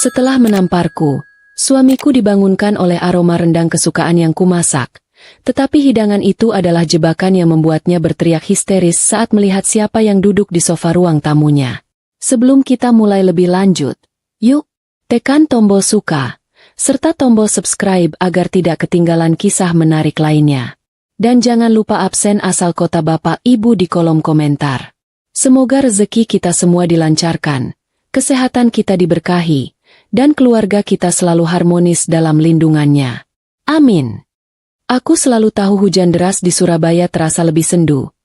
Setelah menamparku, suamiku dibangunkan oleh aroma rendang kesukaan yang kumasak. Tetapi hidangan itu adalah jebakan yang membuatnya berteriak histeris saat melihat siapa yang duduk di sofa ruang tamunya. Sebelum kita mulai lebih lanjut, yuk, tekan tombol suka, serta tombol subscribe agar tidak ketinggalan kisah menarik lainnya. Dan jangan lupa absen asal kota Bapak Ibu di kolom komentar. Semoga rezeki kita semua dilancarkan, kesehatan kita diberkahi, dan keluarga kita selalu harmonis dalam lindungannya. Amin. Aku selalu tahu hujan deras di Surabaya terasa lebih sendu.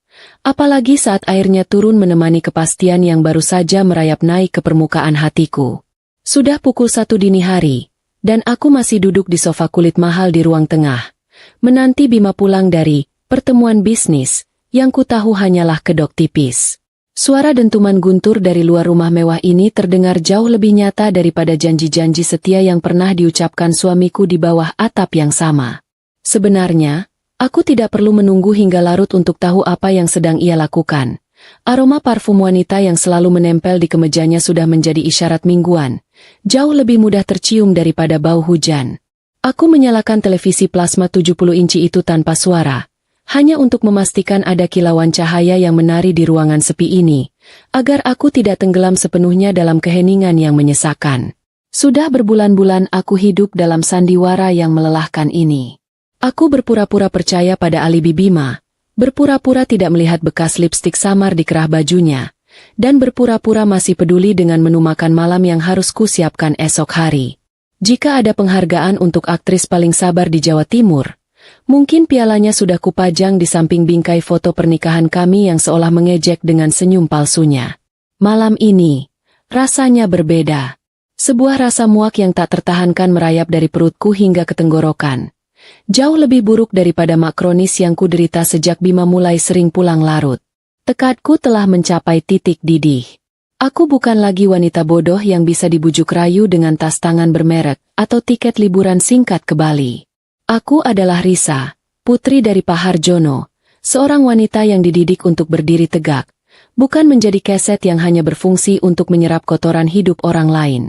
Apalagi saat airnya turun menemani kepastian yang baru saja merayap naik ke permukaan hatiku. Sudah pukul 1 dini hari, dan aku masih duduk di sofa kulit mahal di ruang tengah, menanti Bima pulang dari pertemuan bisnis, yang ku tahu hanyalah kedok tipis. Suara dentuman guntur dari luar rumah mewah ini terdengar jauh lebih nyata daripada janji-janji setia yang pernah diucapkan suamiku di bawah atap yang sama. Sebenarnya, aku tidak perlu menunggu hingga larut untuk tahu apa yang sedang ia lakukan. Aroma parfum wanita yang selalu menempel di kemejanya sudah menjadi isyarat mingguan, jauh lebih mudah tercium daripada bau hujan. Aku menyalakan televisi plasma 70 inci itu tanpa suara, hanya untuk memastikan ada kilauan cahaya yang menari di ruangan sepi ini, agar aku tidak tenggelam sepenuhnya dalam keheningan yang menyesakan. Sudah berbulan-bulan aku hidup dalam sandiwara yang melelahkan ini. Aku berpura-pura percaya pada alibi Bima, berpura-pura tidak melihat bekas lipstik samar di kerah bajunya, dan berpura-pura masih peduli dengan menu makan malam yang harus kusiapkan esok hari. Jika ada penghargaan untuk aktris paling sabar di Jawa Timur, mungkin pialanya sudah kupajang di samping bingkai foto pernikahan kami yang seolah mengejek dengan senyum palsunya. Malam ini, rasanya berbeda. Sebuah rasa muak yang tak tertahankan merayap dari perutku hingga ke tenggorokan. Jauh lebih buruk daripada makronis yang kuderita sejak Bima mulai sering pulang larut. Tekadku telah mencapai titik didih. Aku bukan lagi wanita bodoh yang bisa dibujuk rayu dengan tas tangan bermerek atau tiket liburan singkat ke Bali. Aku adalah Risa, putri dari Pak Harjono, seorang wanita yang dididik untuk berdiri tegak, bukan menjadi keset yang hanya berfungsi untuk menyerap kotoran hidup orang lain.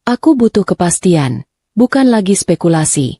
Aku butuh kepastian, bukan lagi spekulasi.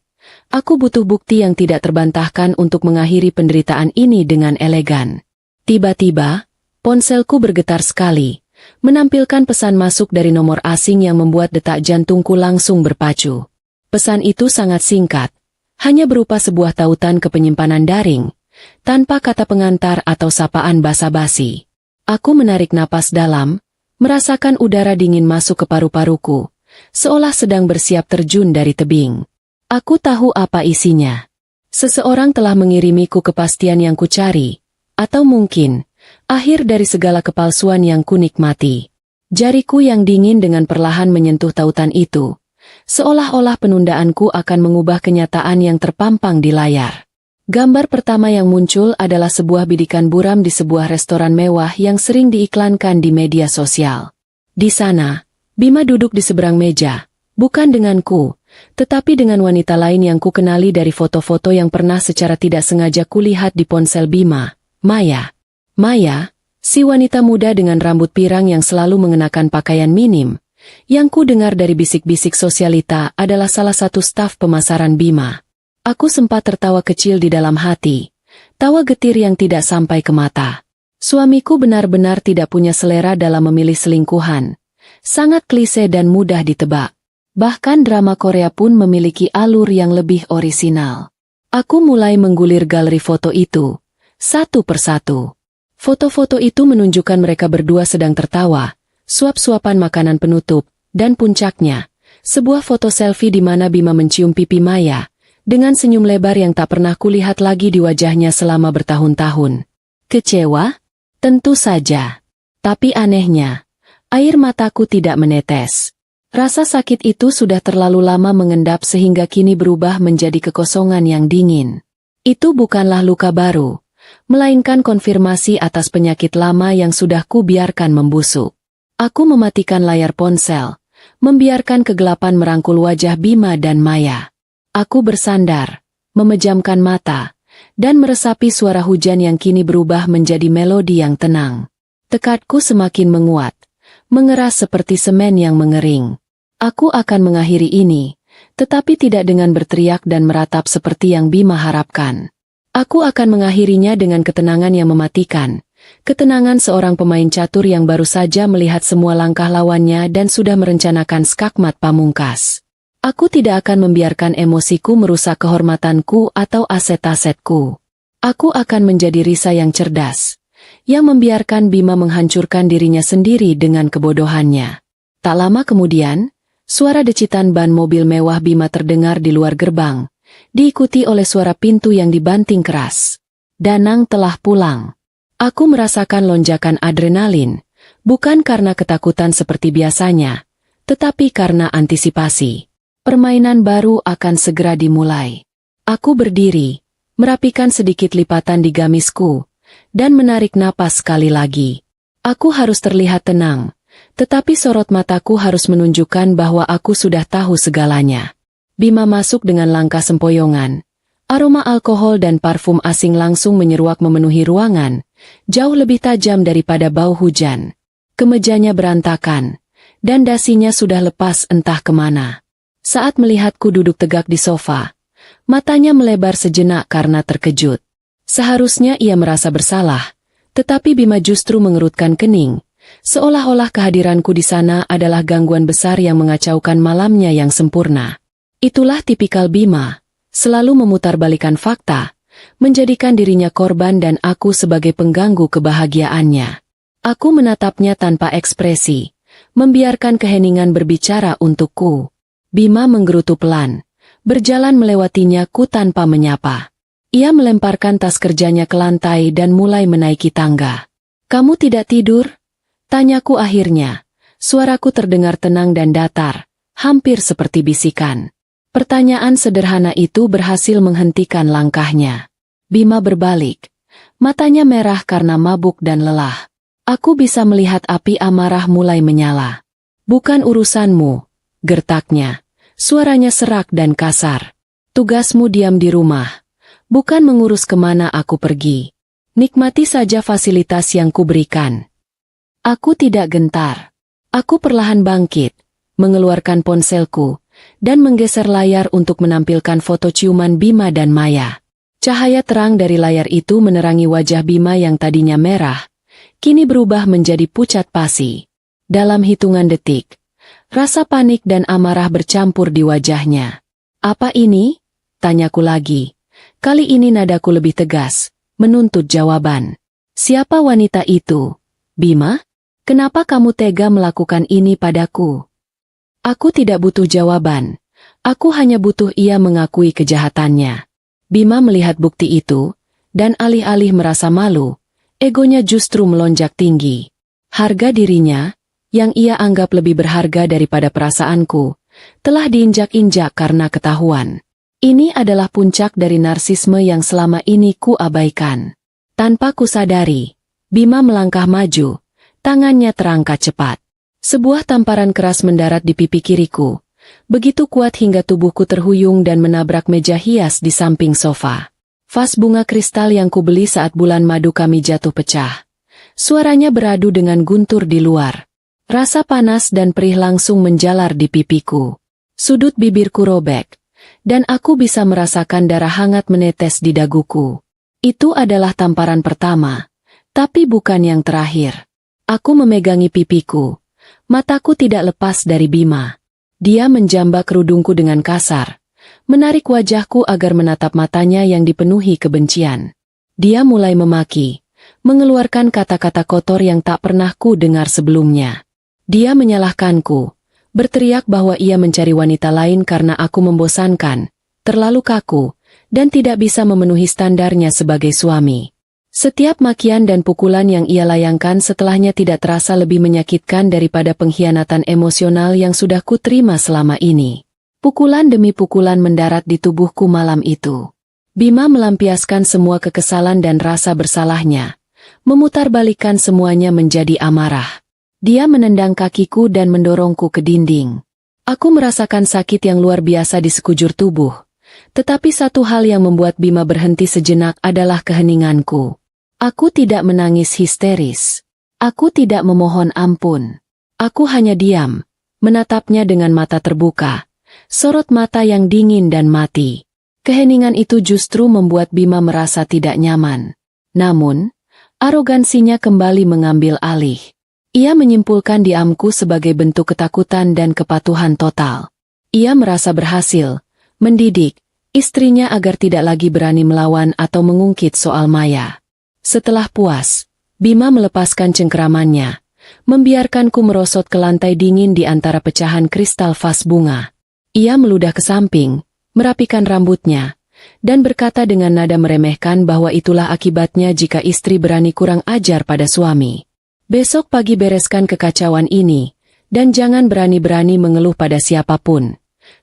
Aku butuh bukti yang tidak terbantahkan untuk mengakhiri penderitaan ini dengan elegan. Tiba-tiba, ponselku bergetar sekali, menampilkan pesan masuk dari nomor asing yang membuat detak jantungku langsung berpacu. Pesan itu sangat singkat, hanya berupa sebuah tautan ke penyimpanan daring, tanpa kata pengantar atau sapaan basa-basi. Aku menarik napas dalam, merasakan udara dingin masuk ke paru-paruku, seolah sedang bersiap terjun dari tebing. Aku tahu apa isinya. Seseorang telah mengirimiku kepastian yang kucari, atau mungkin, akhir dari segala kepalsuan yang kunikmati. Jariku yang dingin dengan perlahan menyentuh tautan itu, seolah-olah penundaanku akan mengubah kenyataan yang terpampang di layar. Gambar pertama yang muncul adalah sebuah bidikan buram di sebuah restoran mewah yang sering diiklankan di media sosial. Di sana, Bima duduk di seberang meja, bukan denganku, tetapi dengan wanita lain yang kukenali dari foto-foto yang pernah secara tidak sengaja kulihat di ponsel Bima, Maya. Maya, si wanita muda dengan rambut pirang yang selalu mengenakan pakaian minim, yang ku dengar dari bisik-bisik sosialita adalah salah satu staf pemasaran Bima. Aku sempat tertawa kecil di dalam hati, tawa getir yang tidak sampai ke mata. Suamiku benar-benar tidak punya selera dalam memilih selingkuhan, sangat klise dan mudah ditebak. Bahkan drama Korea pun memiliki alur yang lebih orisinal. Aku mulai menggulir galeri foto itu, satu persatu. Foto-foto itu menunjukkan mereka berdua sedang tertawa, suap-suapan makanan penutup, dan puncaknya, sebuah foto selfie di mana Bima mencium pipi Maya, dengan senyum lebar yang tak pernah kulihat lagi di wajahnya selama bertahun-tahun. Kecewa? Tentu saja. Tapi anehnya, air mataku tidak menetes. Rasa sakit itu sudah terlalu lama mengendap sehingga kini berubah menjadi kekosongan yang dingin. Itu bukanlah luka baru, melainkan konfirmasi atas penyakit lama yang sudah kubiarkan membusuk. Aku mematikan layar ponsel, membiarkan kegelapan merangkul wajah Bima dan Maya. Aku bersandar, memejamkan mata, dan meresapi suara hujan yang kini berubah menjadi melodi yang tenang. Tekadku semakin menguat, mengeras seperti semen yang mengering. Aku akan mengakhiri ini, tetapi tidak dengan berteriak dan meratap seperti yang Bima harapkan. Aku akan mengakhirinya dengan ketenangan yang mematikan, ketenangan seorang pemain catur yang baru saja melihat semua langkah lawannya dan sudah merencanakan skakmat pamungkas. Aku tidak akan membiarkan emosiku merusak kehormatanku atau aset-asetku. Aku akan menjadi Risa yang cerdas, yang membiarkan Bima menghancurkan dirinya sendiri dengan kebodohannya. Tak lama kemudian, suara decitan ban mobil mewah Bima terdengar di luar gerbang, diikuti oleh suara pintu yang dibanting keras. Danang telah pulang. Aku merasakan lonjakan adrenalin, bukan karena ketakutan seperti biasanya, tetapi karena antisipasi. Permainan baru akan segera dimulai. Aku berdiri, merapikan sedikit lipatan di gamisku, dan menarik napas sekali lagi. Aku harus terlihat tenang, tetapi sorot mataku harus menunjukkan bahwa aku sudah tahu segalanya. Bima masuk dengan langkah sempoyongan. Aroma alkohol dan parfum asing langsung menyeruak memenuhi ruangan, jauh lebih tajam daripada bau hujan. Kemejanya berantakan, dan dasinya sudah lepas entah kemana. Saat melihatku duduk tegak di sofa, matanya melebar sejenak karena terkejut. Seharusnya ia merasa bersalah, tetapi Bima justru mengerutkan kening, seolah-olah kehadiranku di sana adalah gangguan besar yang mengacaukan malamnya yang sempurna. Itulah tipikal Bima, selalu memutarbalikkan fakta, menjadikan dirinya korban dan aku sebagai pengganggu kebahagiaannya. Aku menatapnya tanpa ekspresi, membiarkan keheningan berbicara untukku. Bima menggerutu pelan, berjalan melewatinya ku tanpa menyapa. Ia melemparkan tas kerjanya ke lantai dan mulai menaiki tangga. "Kamu tidak tidur?" tanyaku akhirnya. Suaraku terdengar tenang dan datar, hampir seperti bisikan. Pertanyaan sederhana itu berhasil menghentikan langkahnya. Bima berbalik. Matanya merah karena mabuk dan lelah. Aku bisa melihat api amarah mulai menyala. "Bukan urusanmu," gertaknya. Suaranya serak dan kasar. "Tugasmu diam di rumah, bukan mengurus kemana aku pergi. Nikmati saja fasilitas yang kuberikan." Aku tidak gentar. Aku perlahan bangkit, mengeluarkan ponselku, dan menggeser layar untuk menampilkan foto ciuman Bima dan Maya. Cahaya terang dari layar itu menerangi wajah Bima yang tadinya merah, kini berubah menjadi pucat pasi. Dalam hitungan detik, rasa panik dan amarah bercampur di wajahnya. "Apa ini?" tanyaku lagi. Kali ini nadaku lebih tegas, menuntut jawaban. "Siapa wanita itu, Bima? Kenapa kamu tega melakukan ini padaku?" Aku tidak butuh jawaban. Aku hanya butuh ia mengakui kejahatannya. Bima melihat bukti itu, dan alih-alih merasa malu, egonya justru melonjak tinggi. Harga dirinya, yang ia anggap lebih berharga daripada perasaanku, telah diinjak-injak karena ketahuan. Ini adalah puncak dari narsisme yang selama ini ku abaikan. Tanpa kusadari, Bima melangkah maju, tangannya terangkat cepat. Sebuah tamparan keras mendarat di pipi kiriku, begitu kuat hingga tubuhku terhuyung dan menabrak meja hias di samping sofa. Vas bunga kristal yang kubeli saat bulan madu kami jatuh pecah. Suaranya beradu dengan guntur di luar. Rasa panas dan perih langsung menjalar di pipiku. Sudut bibirku robek, dan aku bisa merasakan darah hangat menetes di daguku. Itu adalah tamparan pertama, tapi bukan yang terakhir. Aku memegangi pipiku. Mataku tidak lepas dari Bima. Dia menjambak kerudungku dengan kasar, menarik wajahku agar menatap matanya yang dipenuhi kebencian. Dia mulai memaki, mengeluarkan kata-kata kotor yang tak pernah ku dengar sebelumnya. Dia menyalahkanku, berteriak bahwa ia mencari wanita lain karena aku membosankan, terlalu kaku, dan tidak bisa memenuhi standarnya sebagai suami. Setiap makian dan pukulan yang ia layangkan setelahnya tidak terasa lebih menyakitkan daripada pengkhianatan emosional yang sudah kuterima selama ini. Pukulan demi pukulan mendarat di tubuhku malam itu. Bima melampiaskan semua kekesalan dan rasa bersalahnya, memutarbalikkan semuanya menjadi amarah. Dia menendang kakiku dan mendorongku ke dinding. Aku merasakan sakit yang luar biasa di sekujur tubuh, tetapi satu hal yang membuat Bima berhenti sejenak adalah keheninganku. Aku tidak menangis histeris. Aku tidak memohon ampun. Aku hanya diam, menatapnya dengan mata terbuka, sorot mata yang dingin dan mati. Keheningan itu justru membuat Bima merasa tidak nyaman. Namun, arogansinya kembali mengambil alih. Ia menyimpulkan diamku sebagai bentuk ketakutan dan kepatuhan total. Ia merasa berhasil mendidik istrinya agar tidak lagi berani melawan atau mengungkit soal Maya. Setelah puas, Bima melepaskan cengkeramannya, membiarkanku merosot ke lantai dingin di antara pecahan kristal vas bunga. Ia meludah ke samping, merapikan rambutnya, dan berkata dengan nada meremehkan bahwa itulah akibatnya jika istri berani kurang ajar pada suami. Besok pagi bereskan kekacauan ini, dan jangan berani-berani mengeluh pada siapapun,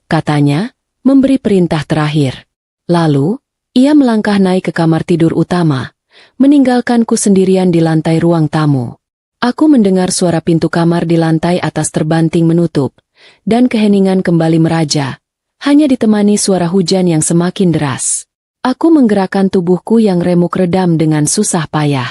katanya, memberi perintah terakhir. Lalu, ia melangkah naik ke kamar tidur utama, meninggalkanku sendirian di lantai ruang tamu. Aku mendengar suara pintu kamar di lantai atas terbanting menutup, dan keheningan kembali meraja, hanya ditemani suara hujan yang semakin deras. Aku menggerakkan tubuhku yang remuk redam dengan susah payah.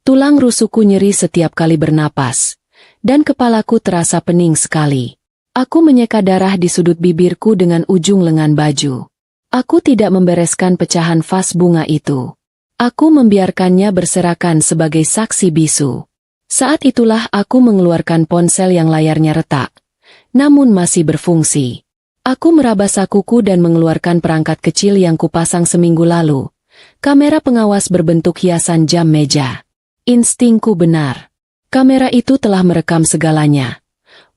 Tulang rusukku nyeri setiap kali bernapas, dan kepalaku terasa pening sekali. Aku menyeka darah di sudut bibirku dengan ujung lengan baju. Aku tidak membereskan pecahan vas bunga itu. Aku membiarkannya berserakan sebagai saksi bisu. Saat itulah aku mengeluarkan ponsel yang layarnya retak, namun masih berfungsi. Aku meraba sakuku dan mengeluarkan perangkat kecil yang kupasang seminggu lalu. Kamera pengawas berbentuk hiasan jam meja. Instingku benar. Kamera itu telah merekam segalanya.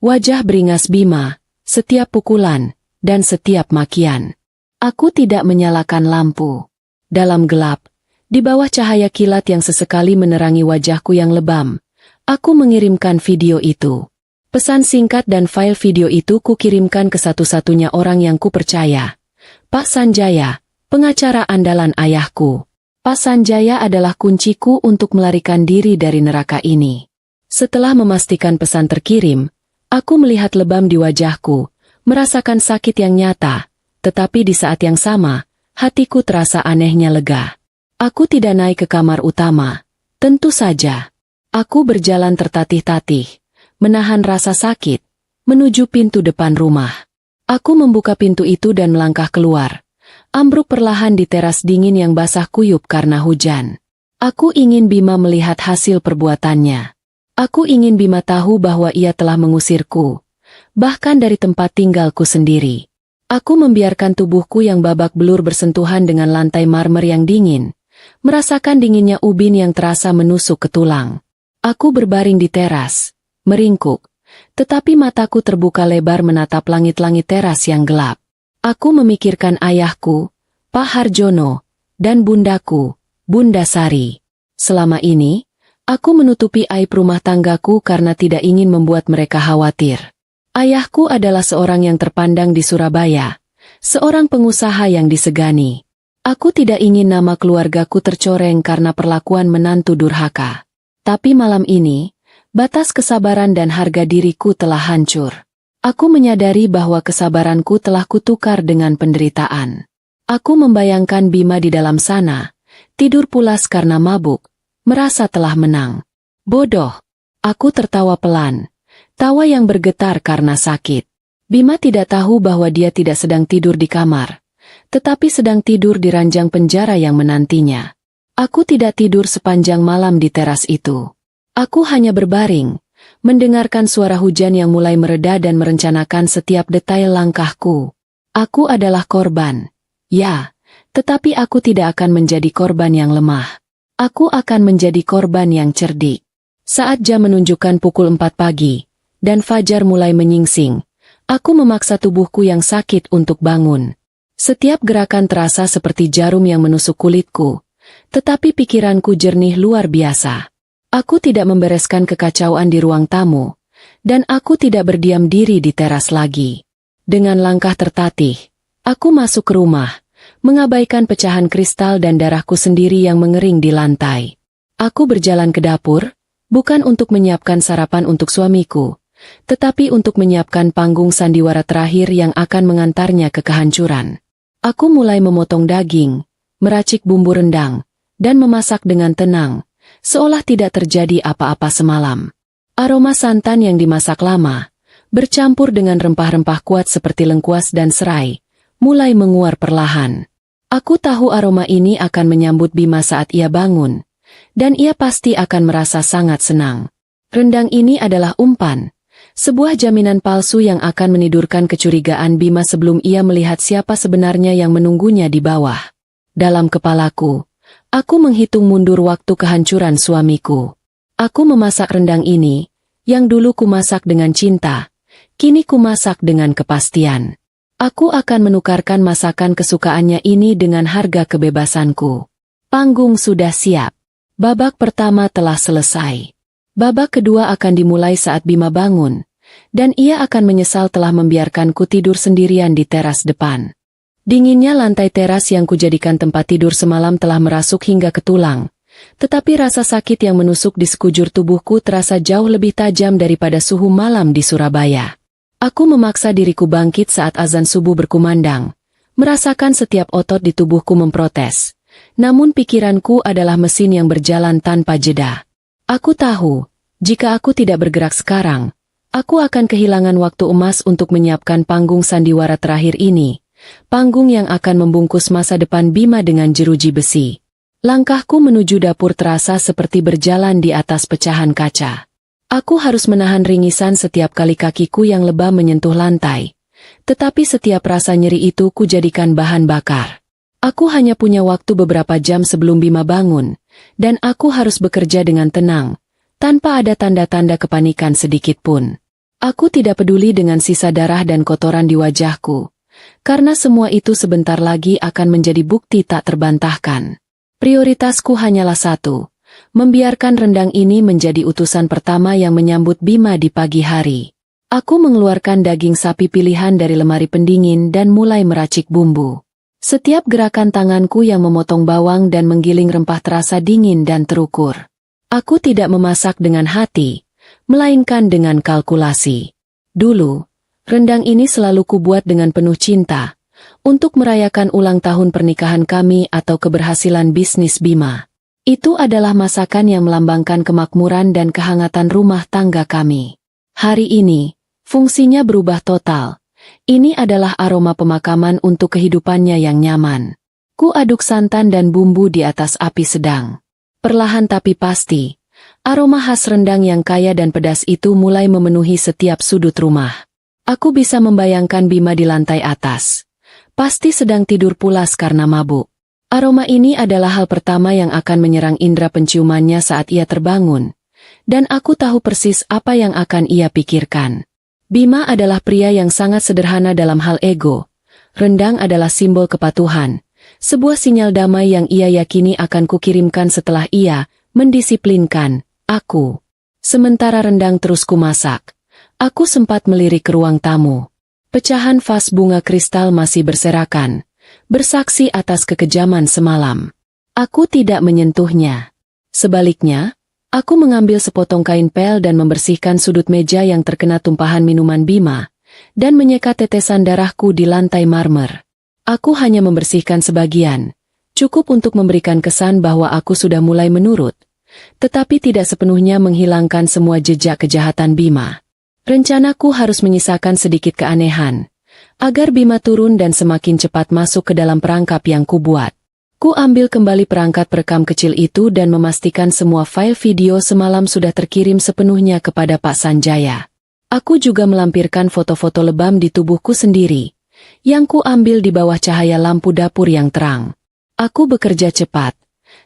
Wajah beringas Bima, setiap pukulan, dan setiap makian. Aku tidak menyalakan lampu. Dalam gelap, di bawah cahaya kilat yang sesekali menerangi wajahku yang lebam, aku mengirimkan video itu. Pesan singkat dan file video itu kukirimkan ke satu-satunya orang yang kupercaya. Pak Sanjaya, pengacara andalan ayahku. Pak Sanjaya adalah kunciku untuk melarikan diri dari neraka ini. Setelah memastikan pesan terkirim, aku melihat lebam di wajahku, merasakan sakit yang nyata, tetapi di saat yang sama, hatiku terasa anehnya lega. Aku tidak naik ke kamar utama. Tentu saja. Aku berjalan tertatih-tatih, menahan rasa sakit, menuju pintu depan rumah. Aku membuka pintu itu dan melangkah keluar. Ambruk perlahan di teras dingin yang basah kuyup karena hujan. Aku ingin Bima melihat hasil perbuatannya. Aku ingin Bima tahu bahwa ia telah mengusirku, bahkan dari tempat tinggalku sendiri. Aku membiarkan tubuhku yang babak belur bersentuhan dengan lantai marmer yang dingin, merasakan dinginnya ubin yang terasa menusuk ke tulang. Aku berbaring di teras, meringkuk, tetapi mataku terbuka lebar menatap langit-langit teras yang gelap. Aku memikirkan ayahku, Pak Harjono, dan bundaku, Bunda Sari. Selama ini, aku menutupi aib rumah tanggaku karena tidak ingin membuat mereka khawatir. Ayahku adalah seorang yang terpandang di Surabaya, seorang pengusaha yang disegani. Aku tidak ingin nama keluargaku tercoreng karena perlakuan menantu durhaka. Tapi malam ini, batas kesabaran dan harga diriku telah hancur. Aku menyadari bahwa kesabaranku telah kutukar dengan penderitaan. Aku membayangkan Bima di dalam sana, tidur pulas karena mabuk, merasa telah menang. Bodoh. Aku tertawa pelan, tawa yang bergetar karena sakit. Bima tidak tahu bahwa dia tidak sedang tidur di kamar, tetapi sedang tidur di ranjang penjara yang menantinya. Aku tidak tidur sepanjang malam di teras itu. Aku hanya berbaring, mendengarkan suara hujan yang mulai mereda dan merencanakan setiap detail langkahku. Aku adalah korban. Ya, tetapi aku tidak akan menjadi korban yang lemah. Aku akan menjadi korban yang cerdik. Saat jam menunjukkan pukul 4 pagi, dan fajar mulai menyingsing, aku memaksa tubuhku yang sakit untuk bangun. Setiap gerakan terasa seperti jarum yang menusuk kulitku, tetapi pikiranku jernih luar biasa. Aku tidak membereskan kekacauan di ruang tamu, dan aku tidak berdiam diri di teras lagi. Dengan langkah tertatih, aku masuk ke rumah, mengabaikan pecahan kristal dan darahku sendiri yang mengering di lantai. Aku berjalan ke dapur, bukan untuk menyiapkan sarapan untuk suamiku, tetapi untuk menyiapkan panggung sandiwara terakhir yang akan mengantarnya ke kehancuran. Aku mulai memotong daging, meracik bumbu rendang, dan memasak dengan tenang, seolah tidak terjadi apa-apa semalam. Aroma santan yang dimasak lama, bercampur dengan rempah-rempah kuat seperti lengkuas dan serai, mulai menguar perlahan. Aku tahu aroma ini akan menyambut Bima saat ia bangun, dan ia pasti akan merasa sangat senang. Rendang ini adalah umpan, sebuah jaminan palsu yang akan menidurkan kecurigaan Bima sebelum ia melihat siapa sebenarnya yang menunggunya di bawah. Dalam kepalaku, aku menghitung mundur waktu kehancuran suamiku. Aku memasak rendang ini, yang dulu kumasak dengan cinta, kini kumasak dengan kepastian. Aku akan menukarkan masakan kesukaannya ini dengan harga kebebasanku. Panggung sudah siap. Babak pertama telah selesai. Babak kedua akan dimulai saat Bima bangun, dan ia akan menyesal telah membiarkanku tidur sendirian di teras depan. Dinginnya lantai teras yang kujadikan tempat tidur semalam telah merasuk hingga ke tulang, tetapi rasa sakit yang menusuk di sekujur tubuhku terasa jauh lebih tajam daripada suhu malam di Surabaya. Aku memaksa diriku bangkit saat azan subuh berkumandang, merasakan setiap otot di tubuhku memprotes. Namun pikiranku adalah mesin yang berjalan tanpa jeda. Aku tahu, jika aku tidak bergerak sekarang, aku akan kehilangan waktu emas untuk menyiapkan panggung sandiwara terakhir ini. Panggung yang akan membungkus masa depan Bima dengan jeruji besi. Langkahku menuju dapur terasa seperti berjalan di atas pecahan kaca. Aku harus menahan ringisan setiap kali kakiku yang lebam menyentuh lantai. Tetapi setiap rasa nyeri itu kujadikan bahan bakar. Aku hanya punya waktu beberapa jam sebelum Bima bangun, dan aku harus bekerja dengan tenang, tanpa ada tanda-tanda kepanikan sedikit pun. Aku tidak peduli dengan sisa darah dan kotoran di wajahku. Karena semua itu sebentar lagi akan menjadi bukti tak terbantahkan. Prioritasku hanyalah satu, membiarkan rendang ini menjadi utusan pertama yang menyambut Bima di pagi hari. Aku mengeluarkan daging sapi pilihan dari lemari pendingin dan mulai meracik bumbu. Setiap gerakan tanganku yang memotong bawang dan menggiling rempah terasa dingin dan terukur. Aku tidak memasak dengan hati, melainkan dengan kalkulasi. Dulu, rendang ini selalu kubuat dengan penuh cinta, untuk merayakan ulang tahun pernikahan kami atau keberhasilan bisnis Bima. Itu adalah masakan yang melambangkan kemakmuran dan kehangatan rumah tangga kami. Hari ini, fungsinya berubah total. Ini adalah aroma pemakaman untuk kehidupannya yang nyaman. Ku aduk santan dan bumbu di atas api sedang. Perlahan tapi pasti, aroma khas rendang yang kaya dan pedas itu mulai memenuhi setiap sudut rumah. Aku bisa membayangkan Bima di lantai atas. Pasti sedang tidur pulas karena mabuk. Aroma ini adalah hal pertama yang akan menyerang indera penciumannya saat ia terbangun. Dan aku tahu persis apa yang akan ia pikirkan. Bima adalah pria yang sangat sederhana dalam hal ego. Rendang adalah simbol kepatuhan. Sebuah sinyal damai yang ia yakini akan kukirimkan setelah ia mendisiplinkan aku. Sementara rendang terus kumasak, aku sempat melirik ke ruang tamu. Pecahan vas bunga kristal masih berserakan, bersaksi atas kekejaman semalam. Aku tidak menyentuhnya. Sebaliknya, aku mengambil sepotong kain pel dan membersihkan sudut meja yang terkena tumpahan minuman Bima, dan menyekat tetesan darahku di lantai marmer. Aku hanya membersihkan sebagian, cukup untuk memberikan kesan bahwa aku sudah mulai menurut, tetapi tidak sepenuhnya menghilangkan semua jejak kejahatan Bima. Rencanaku harus menyisakan sedikit keanehan, agar Bima turun dan semakin cepat masuk ke dalam perangkap yang kubuat. Ku ambil kembali perangkat perekam kecil itu dan memastikan semua file video semalam sudah terkirim sepenuhnya kepada Pak Sanjaya. Aku juga melampirkan foto-foto lebam di tubuhku sendiri, yang ku ambil di bawah cahaya lampu dapur yang terang. Aku bekerja cepat,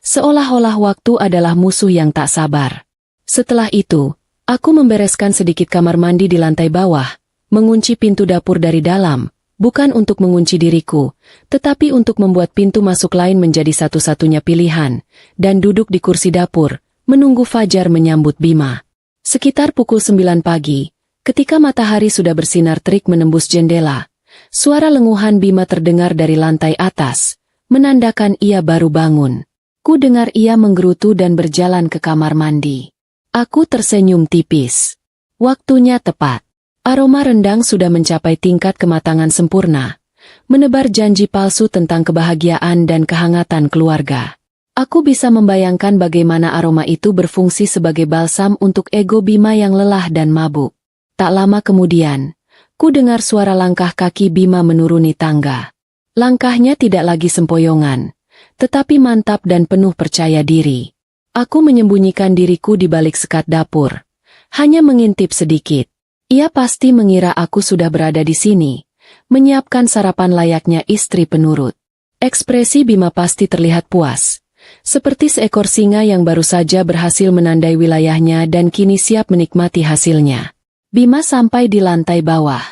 seolah-olah waktu adalah musuh yang tak sabar. Setelah itu, aku membereskan sedikit kamar mandi di lantai bawah, mengunci pintu dapur dari dalam, bukan untuk mengunci diriku, tetapi untuk membuat pintu masuk lain menjadi satu-satunya pilihan, dan duduk di kursi dapur, menunggu fajar menyambut Bima. Sekitar pukul 9 pagi, ketika matahari sudah bersinar terik menembus jendela, suara lenguhan Bima terdengar dari lantai atas, menandakan ia baru bangun. Ku dengar ia menggerutu dan berjalan ke kamar mandi. Aku tersenyum tipis. Waktunya tepat. Aroma rendang sudah mencapai tingkat kematangan sempurna, menebar janji palsu tentang kebahagiaan dan kehangatan keluarga. Aku bisa membayangkan bagaimana aroma itu berfungsi sebagai balsam untuk ego Bima yang lelah dan mabuk. Tak lama kemudian, ku dengar suara langkah kaki Bima menuruni tangga. Langkahnya tidak lagi sempoyongan, tetapi mantap dan penuh percaya diri. Aku menyembunyikan diriku di balik sekat dapur, hanya mengintip sedikit. Ia pasti mengira aku sudah berada di sini, menyiapkan sarapan layaknya istri penurut. Ekspresi Bima pasti terlihat puas, seperti seekor singa yang baru saja berhasil menandai wilayahnya dan kini siap menikmati hasilnya. Bima sampai di lantai bawah.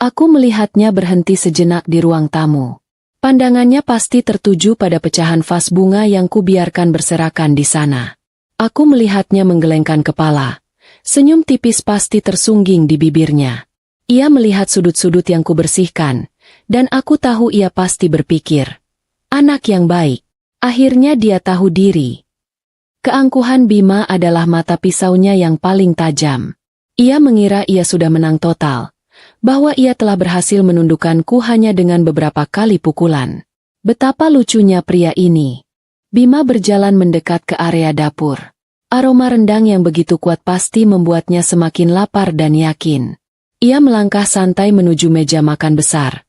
Aku melihatnya berhenti sejenak di ruang tamu. Pandangannya pasti tertuju pada pecahan vas bunga yang kubiarkan berserakan di sana. Aku melihatnya menggelengkan kepala. Senyum tipis pasti tersungging di bibirnya. Ia melihat sudut-sudut yang kubersihkan, dan aku tahu ia pasti berpikir, anak yang baik. Akhirnya dia tahu diri. Keangkuhan Bima adalah mata pisaunya yang paling tajam. Ia mengira ia sudah menang total, bahwa ia telah berhasil menundukkanku hanya dengan beberapa kali pukulan. Betapa lucunya pria ini. Bima berjalan mendekat ke area dapur. Aroma rendang yang begitu kuat pasti membuatnya semakin lapar dan yakin. Ia melangkah santai menuju meja makan besar,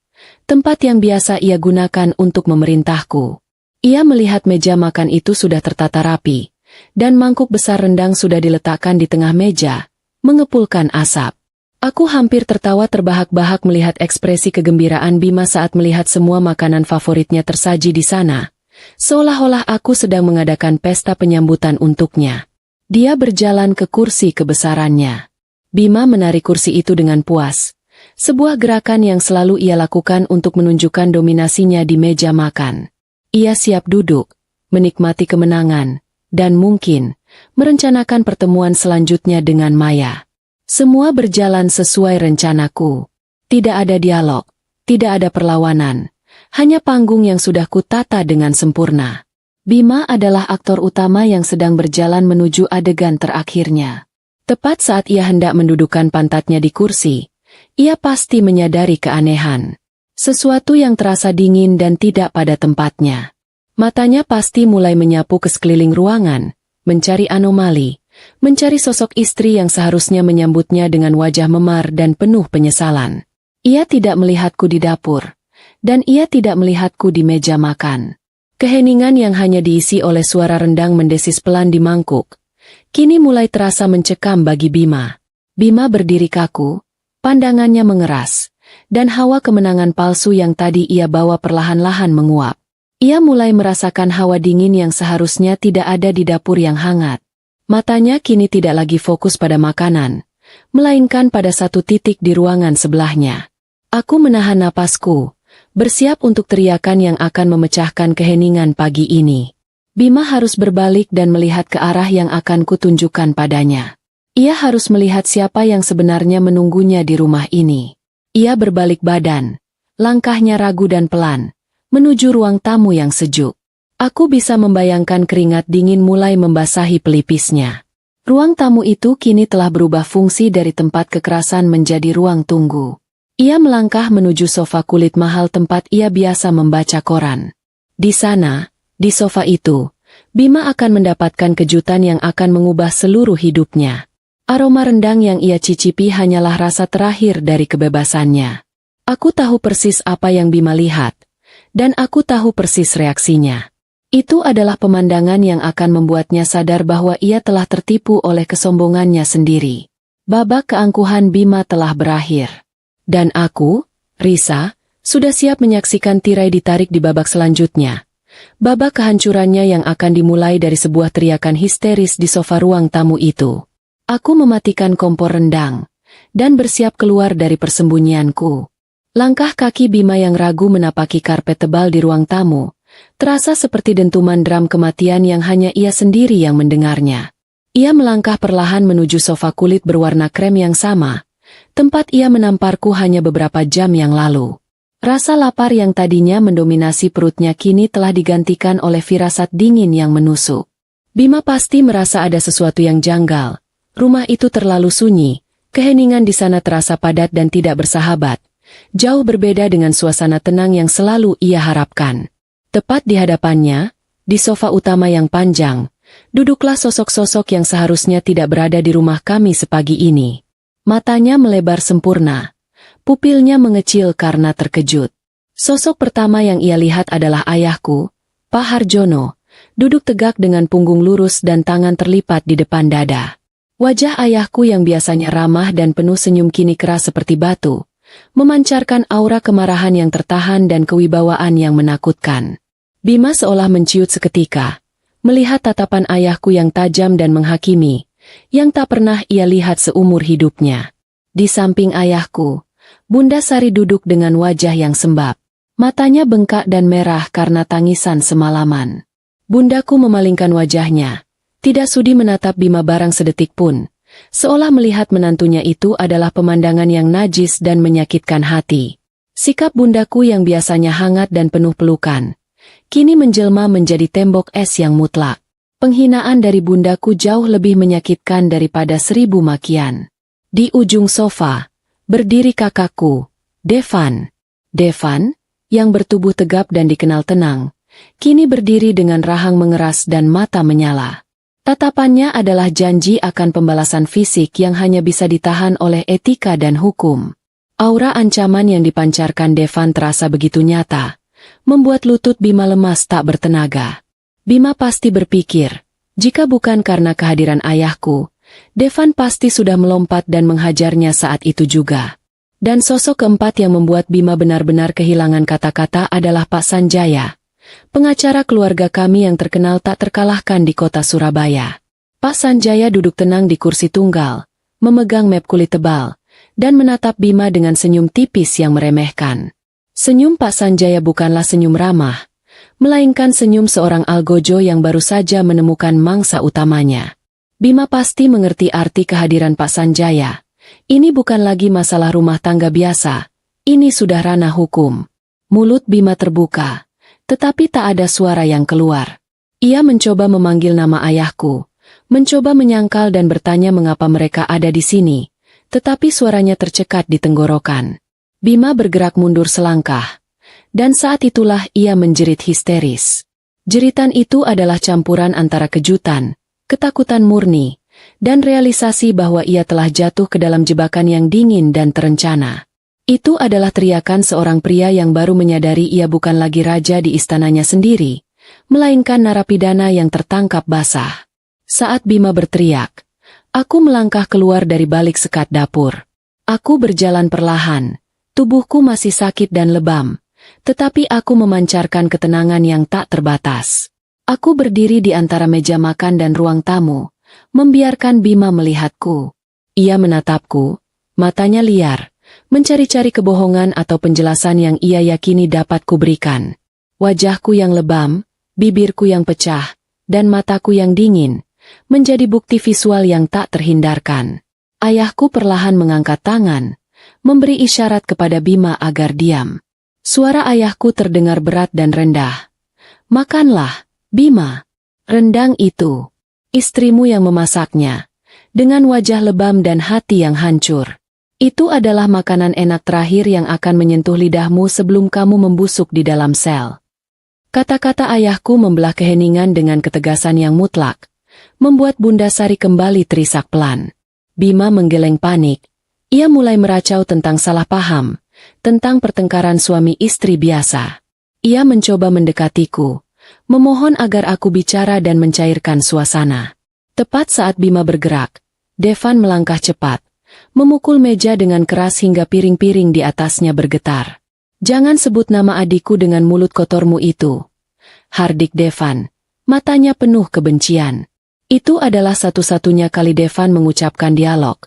tempat yang biasa ia gunakan untuk memerintahku. Ia melihat meja makan itu sudah tertata rapi, dan mangkuk besar rendang sudah diletakkan di tengah meja, mengepulkan asap. Aku hampir tertawa terbahak-bahak melihat ekspresi kegembiraan Bima saat melihat semua makanan favoritnya tersaji di sana, seolah-olah aku sedang mengadakan pesta penyambutan untuknya. Dia berjalan ke kursi kebesarannya. Bima menarik kursi itu dengan puas, sebuah gerakan yang selalu ia lakukan untuk menunjukkan dominasinya di meja makan. Ia siap duduk, menikmati kemenangan, dan mungkin merencanakan pertemuan selanjutnya dengan Maya. Semua berjalan sesuai rencanaku. Tidak ada dialog, tidak ada perlawanan, hanya panggung yang sudah kutata dengan sempurna. Bima adalah aktor utama yang sedang berjalan menuju adegan terakhirnya. Tepat saat ia hendak mendudukkan pantatnya di kursi, ia pasti menyadari keanehan. Sesuatu yang terasa dingin dan tidak pada tempatnya. Matanya pasti mulai menyapu ke sekeliling ruangan, mencari anomali, mencari sosok istri yang seharusnya menyambutnya dengan wajah memar dan penuh penyesalan. Ia tidak melihatku di dapur, dan ia tidak melihatku di meja makan. Keheningan yang hanya diisi oleh suara rendang mendesis pelan di mangkuk, kini mulai terasa mencekam bagi Bima. Bima berdiri kaku, pandangannya mengeras, dan hawa kemenangan palsu yang tadi ia bawa perlahan-lahan menguap. Ia mulai merasakan hawa dingin yang seharusnya tidak ada di dapur yang hangat. Matanya kini tidak lagi fokus pada makanan, melainkan pada satu titik di ruangan sebelahnya. Aku menahan napasku, bersiap untuk teriakan yang akan memecahkan keheningan pagi ini. Bima harus berbalik dan melihat ke arah yang akan kutunjukkan padanya. Ia harus melihat siapa yang sebenarnya menunggunya di rumah ini. Ia berbalik badan, langkahnya ragu dan pelan, menuju ruang tamu yang sejuk. Aku bisa membayangkan keringat dingin mulai membasahi pelipisnya. Ruang tamu itu kini telah berubah fungsi dari tempat kekerasan menjadi ruang tunggu. Ia melangkah menuju sofa kulit mahal tempat ia biasa membaca koran. Di sana, di sofa itu, Bima akan mendapatkan kejutan yang akan mengubah seluruh hidupnya. Aroma rendang yang ia cicipi hanyalah rasa terakhir dari kebebasannya. Aku tahu persis apa yang Bima lihat, dan aku tahu persis reaksinya. Itu adalah pemandangan yang akan membuatnya sadar bahwa ia telah tertipu oleh kesombongannya sendiri. Babak keangkuhan Bima telah berakhir. Dan aku, Risa, sudah siap menyaksikan tirai ditarik di babak selanjutnya. Babak kehancurannya yang akan dimulai dari sebuah teriakan histeris di sofa ruang tamu itu. Aku mematikan kompor rendang, dan bersiap keluar dari persembunyianku. Langkah kaki Bima yang ragu menapaki karpet tebal di ruang tamu, terasa seperti dentuman drum kematian yang hanya ia sendiri yang mendengarnya. Ia melangkah perlahan menuju sofa kulit berwarna krem yang sama, tempat ia menamparku hanya beberapa jam yang lalu. Rasa lapar yang tadinya mendominasi perutnya kini telah digantikan oleh firasat dingin yang menusuk. Bima pasti merasa ada sesuatu yang janggal. Rumah itu terlalu sunyi, keheningan di sana terasa padat dan tidak bersahabat, jauh berbeda dengan suasana tenang yang selalu ia harapkan. Tepat di hadapannya, di sofa utama yang panjang, duduklah sosok-sosok yang seharusnya tidak berada di rumah kami sepagi ini. Matanya melebar sempurna. Pupilnya mengecil karena terkejut. Sosok pertama yang ia lihat adalah ayahku, Pak Harjono, duduk tegak dengan punggung lurus dan tangan terlipat di depan dada. Wajah ayahku yang biasanya ramah dan penuh senyum kini keras seperti batu, memancarkan aura kemarahan yang tertahan dan kewibawaan yang menakutkan. Bima seolah menciut seketika, melihat tatapan ayahku yang tajam dan menghakimi, yang tak pernah ia lihat seumur hidupnya. Di samping ayahku, Bunda Sari duduk dengan wajah yang sembab. Matanya bengkak dan merah karena tangisan semalaman. Bundaku memalingkan wajahnya, tidak sudi menatap Bima barang sedetik pun, seolah melihat menantunya itu adalah pemandangan yang najis dan menyakitkan hati. Sikap bundaku yang biasanya hangat dan penuh pelukan, kini menjelma menjadi tembok es yang mutlak. Penghinaan dari bundaku jauh lebih menyakitkan daripada 1000 makian. Di ujung sofa, berdiri kakakku, Devan. Devan, yang bertubuh tegap dan dikenal tenang, kini berdiri dengan rahang mengeras dan mata menyala. Tatapannya adalah janji akan pembalasan fisik yang hanya bisa ditahan oleh etika dan hukum. Aura ancaman yang dipancarkan Devan terasa begitu nyata, membuat lutut Bima lemas tak bertenaga. Bima pasti berpikir, jika bukan karena kehadiran ayahku, Devan pasti sudah melompat dan menghajarnya saat itu juga. Dan sosok keempat yang membuat Bima benar-benar kehilangan kata-kata adalah Pak Sanjaya, pengacara keluarga kami yang terkenal tak terkalahkan di kota Surabaya. Pak Sanjaya duduk tenang di kursi tunggal, memegang map kulit tebal, dan menatap Bima dengan senyum tipis yang meremehkan. Senyum Pak Sanjaya bukanlah senyum ramah, melainkan senyum seorang algojo yang baru saja menemukan mangsa utamanya. Bima pasti mengerti arti kehadiran Pak Sanjaya. Ini bukan lagi masalah rumah tangga biasa, ini sudah ranah hukum. Mulut Bima terbuka, tetapi tak ada suara yang keluar. Ia mencoba memanggil nama ayahku, mencoba menyangkal dan bertanya mengapa mereka ada di sini, tetapi suaranya tercekat di tenggorokan. Bima bergerak mundur selangkah, dan saat itulah ia menjerit histeris. Jeritan itu adalah campuran antara kejutan, ketakutan murni, dan realisasi bahwa ia telah jatuh ke dalam jebakan yang dingin dan terencana. Itu adalah teriakan seorang pria yang baru menyadari ia bukan lagi raja di istananya sendiri, melainkan narapidana yang tertangkap basah. Saat Bima berteriak, aku melangkah keluar dari balik sekat dapur. Aku berjalan perlahan, tubuhku masih sakit dan lebam, tetapi aku memancarkan ketenangan yang tak terbatas. Aku berdiri di antara meja makan dan ruang tamu, membiarkan Bima melihatku. Ia menatapku, matanya liar, mencari-cari kebohongan atau penjelasan yang ia yakini dapat kuberikan. Wajahku yang lebam, bibirku yang pecah, dan mataku yang dingin, menjadi bukti visual yang tak terhindarkan. Ayahku perlahan mengangkat tangan, memberi isyarat kepada Bima agar diam. Suara ayahku terdengar berat dan rendah. Makanlah, Bima. Rendang itu, istrimu yang memasaknya, dengan wajah lebam dan hati yang hancur. Itu adalah makanan enak terakhir yang akan menyentuh lidahmu sebelum kamu membusuk di dalam sel. Kata-kata ayahku membelah keheningan dengan ketegasan yang mutlak, membuat Bunda Sari kembali terisak pelan. Bima menggeleng panik. Ia mulai meracau tentang salah paham, tentang pertengkaran suami istri biasa. Ia mencoba mendekatiku, memohon agar aku bicara dan mencairkan suasana. Tepat saat Bima bergerak, Devan melangkah cepat, memukul meja dengan keras hingga piring-piring di atasnya bergetar. Jangan sebut nama adikku dengan mulut kotormu itu, hardik Devan, matanya penuh kebencian. Itu adalah satu-satunya kali Devan mengucapkan dialog,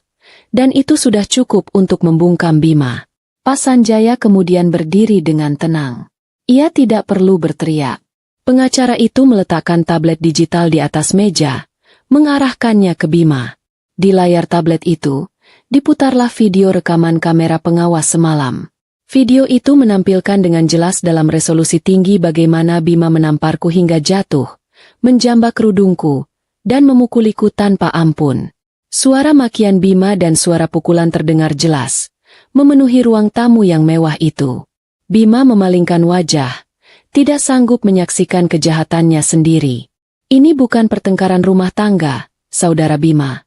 dan itu sudah cukup untuk membungkam Bima. Pak Sanjaya kemudian berdiri dengan tenang. Ia tidak perlu berteriak. Pengacara itu meletakkan tablet digital di atas meja, mengarahkannya ke Bima. Di layar tablet itu, diputarlah video rekaman kamera pengawas semalam. Video itu menampilkan dengan jelas dalam resolusi tinggi bagaimana Bima menamparku hingga jatuh, menjambak kerudungku, dan memukuliku tanpa ampun. Suara makian Bima dan suara pukulan terdengar jelas, memenuhi ruang tamu yang mewah itu. Bima memalingkan wajah, tidak sanggup menyaksikan kejahatannya sendiri. Ini bukan pertengkaran rumah tangga, saudara Bima.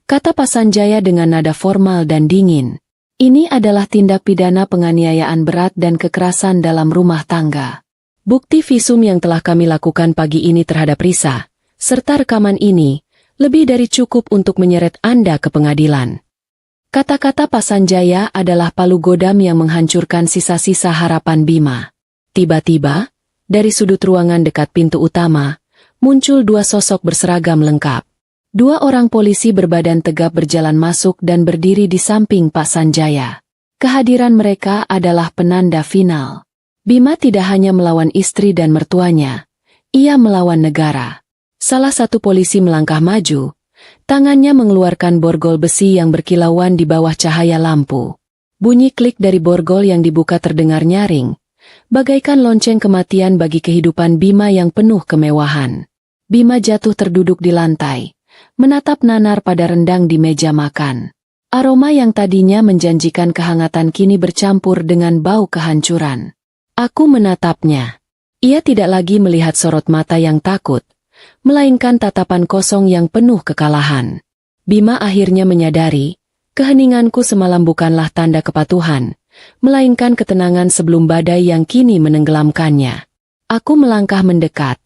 kata Pak Sanjaya dengan nada formal dan dingin. Ini adalah tindak pidana penganiayaan berat dan kekerasan dalam rumah tangga. Bukti visum yang telah kami lakukan pagi ini terhadap Risa, serta rekaman ini, lebih dari cukup untuk menyeret Anda ke pengadilan. Kata-kata Pak Sanjaya adalah palu godam yang menghancurkan sisa-sisa harapan Bima. Tiba-tiba, dari sudut ruangan dekat pintu utama, muncul dua sosok berseragam lengkap. Dua orang polisi berbadan tegap berjalan masuk dan berdiri di samping Pak Sanjaya. Kehadiran mereka adalah penanda final. Bima tidak hanya melawan istri dan mertuanya, ia melawan negara. Salah satu polisi melangkah maju, tangannya mengeluarkan borgol besi yang berkilauan di bawah cahaya lampu. Bunyi klik dari borgol yang dibuka terdengar nyaring, bagaikan lonceng kematian bagi kehidupan Bima yang penuh kemewahan. Bima jatuh terduduk di lantai, menatap nanar pada rendang di meja makan. Aroma yang tadinya menjanjikan kehangatan kini bercampur dengan bau kehancuran. Aku menatapnya. Ia tidak lagi melihat sorot mata yang takut, melainkan tatapan kosong yang penuh kekalahan. Bima akhirnya menyadari, keheninganku semalam bukanlah tanda kepatuhan, melainkan ketenangan sebelum badai yang kini menenggelamkannya. Aku melangkah mendekat,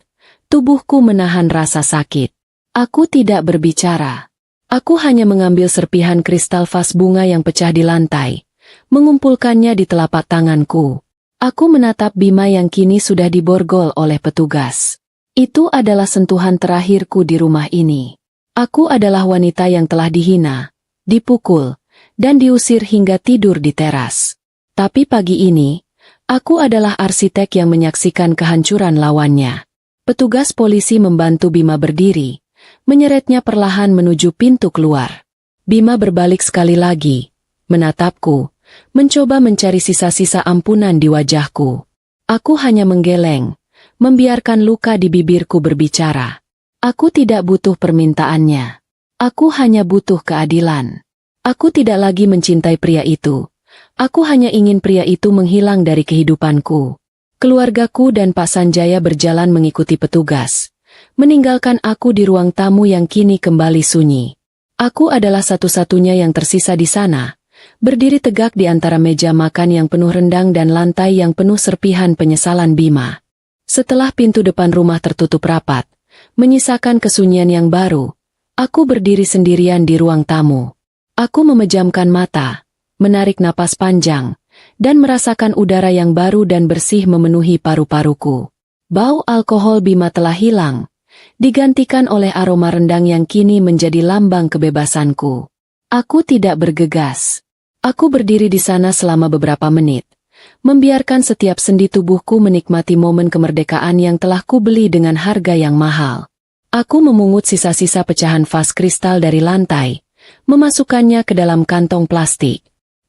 tubuhku menahan rasa sakit. Aku tidak berbicara. Aku hanya mengambil serpihan kristal vas bunga yang pecah di lantai, mengumpulkannya di telapak tanganku. Aku menatap Bima yang kini sudah diborgol oleh petugas. Itu adalah sentuhan terakhirku di rumah ini. Aku adalah wanita yang telah dihina, dipukul, dan diusir hingga tidur di teras. Tapi pagi ini, aku adalah arsitek yang menyaksikan kehancuran lawannya. Petugas polisi membantu Bima berdiri, menyeretnya perlahan menuju pintu keluar. Bima berbalik sekali lagi, menatapku, mencoba mencari sisa-sisa ampunan di wajahku. Aku hanya menggeleng, membiarkan luka di bibirku berbicara. Aku tidak butuh permintaannya. Aku hanya butuh keadilan. Aku tidak lagi mencintai pria itu. Aku hanya ingin pria itu menghilang dari kehidupanku. Keluargaku dan Pak Sanjaya berjalan mengikuti petugas, meninggalkan aku di ruang tamu yang kini kembali sunyi. Aku adalah satu-satunya yang tersisa di sana, berdiri tegak di antara meja makan yang penuh rendang dan lantai yang penuh serpihan penyesalan Bima. Setelah pintu depan rumah tertutup rapat, menyisakan kesunyian yang baru, aku berdiri sendirian di ruang tamu. Aku memejamkan mata, menarik napas panjang, dan merasakan udara yang baru dan bersih memenuhi paru-paruku. Bau alkohol Bima telah hilang, digantikan oleh aroma rendang yang kini menjadi lambang kebebasanku. Aku tidak bergegas. Aku berdiri di sana selama beberapa menit, membiarkan setiap sendi tubuhku menikmati momen kemerdekaan yang telah kubeli dengan harga yang mahal. Aku memungut sisa-sisa pecahan vas kristal dari lantai, memasukkannya ke dalam kantong plastik.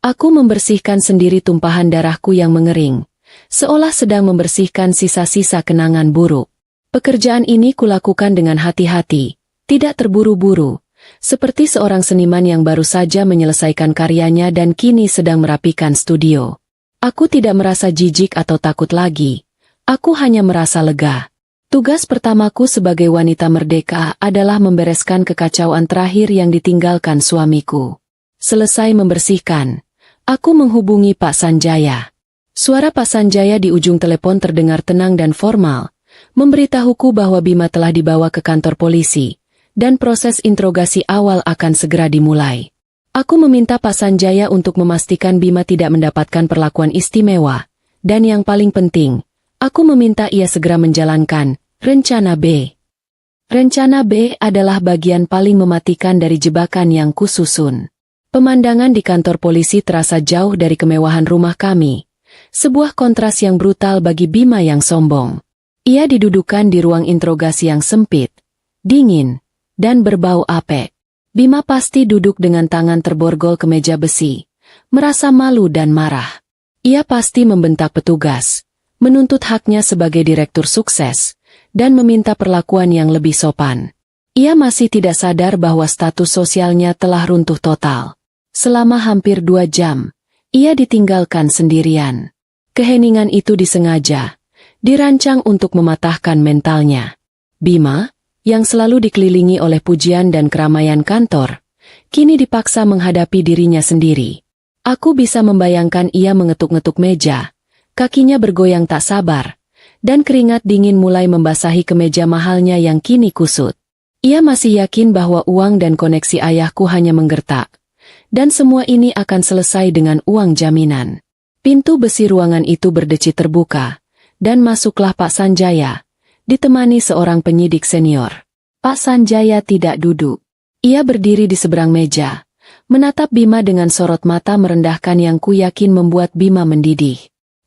Aku membersihkan sendiri tumpahan darahku yang mengering, seolah sedang membersihkan sisa-sisa kenangan buruk. Pekerjaan ini kulakukan dengan hati-hati, tidak terburu-buru, seperti seorang seniman yang baru saja menyelesaikan karyanya dan kini sedang merapikan studio. Aku tidak merasa jijik atau takut lagi. Aku hanya merasa lega. Tugas pertamaku sebagai wanita merdeka adalah membereskan kekacauan terakhir yang ditinggalkan suamiku. Selesai membersihkan, aku menghubungi Pak Sanjaya. Suara Pak Sanjaya di ujung telepon terdengar tenang dan formal, memberitahuku bahwa Bima telah dibawa ke kantor polisi, dan proses interogasi awal akan segera dimulai. Aku meminta Pak Sanjaya untuk memastikan Bima tidak mendapatkan perlakuan istimewa, dan yang paling penting, aku meminta ia segera menjalankan Rencana B. Rencana B adalah bagian paling mematikan dari jebakan yang kususun. Pemandangan di kantor polisi terasa jauh dari kemewahan rumah kami, sebuah kontras yang brutal bagi Bima yang sombong. Ia didudukan di ruang interogasi yang sempit, dingin, dan berbau apek. Bima pasti duduk dengan tangan terborgol ke meja besi, merasa malu dan marah. Ia pasti membentak petugas, menuntut haknya sebagai direktur sukses, dan meminta perlakuan yang lebih sopan. Ia masih tidak sadar bahwa status sosialnya telah runtuh total. Selama hampir 2 jam, ia ditinggalkan sendirian. Keheningan itu disengaja, dirancang untuk mematahkan mentalnya. Bima, yang selalu dikelilingi oleh pujian dan keramaian kantor, kini dipaksa menghadapi dirinya sendiri. Aku bisa membayangkan ia mengetuk-ngetuk meja, kakinya bergoyang tak sabar, dan keringat dingin mulai membasahi kemeja mahalnya yang kini kusut. Ia masih yakin bahwa uang dan koneksi ayahku hanya menggertak, dan semua ini akan selesai dengan uang jaminan. Pintu besi ruangan itu berdeci terbuka, dan masuklah Pak Sanjaya, ditemani seorang penyidik senior. Pak Sanjaya tidak duduk. Ia berdiri di seberang meja, menatap Bima dengan sorot mata merendahkan yang ku yakin membuat Bima mendidih.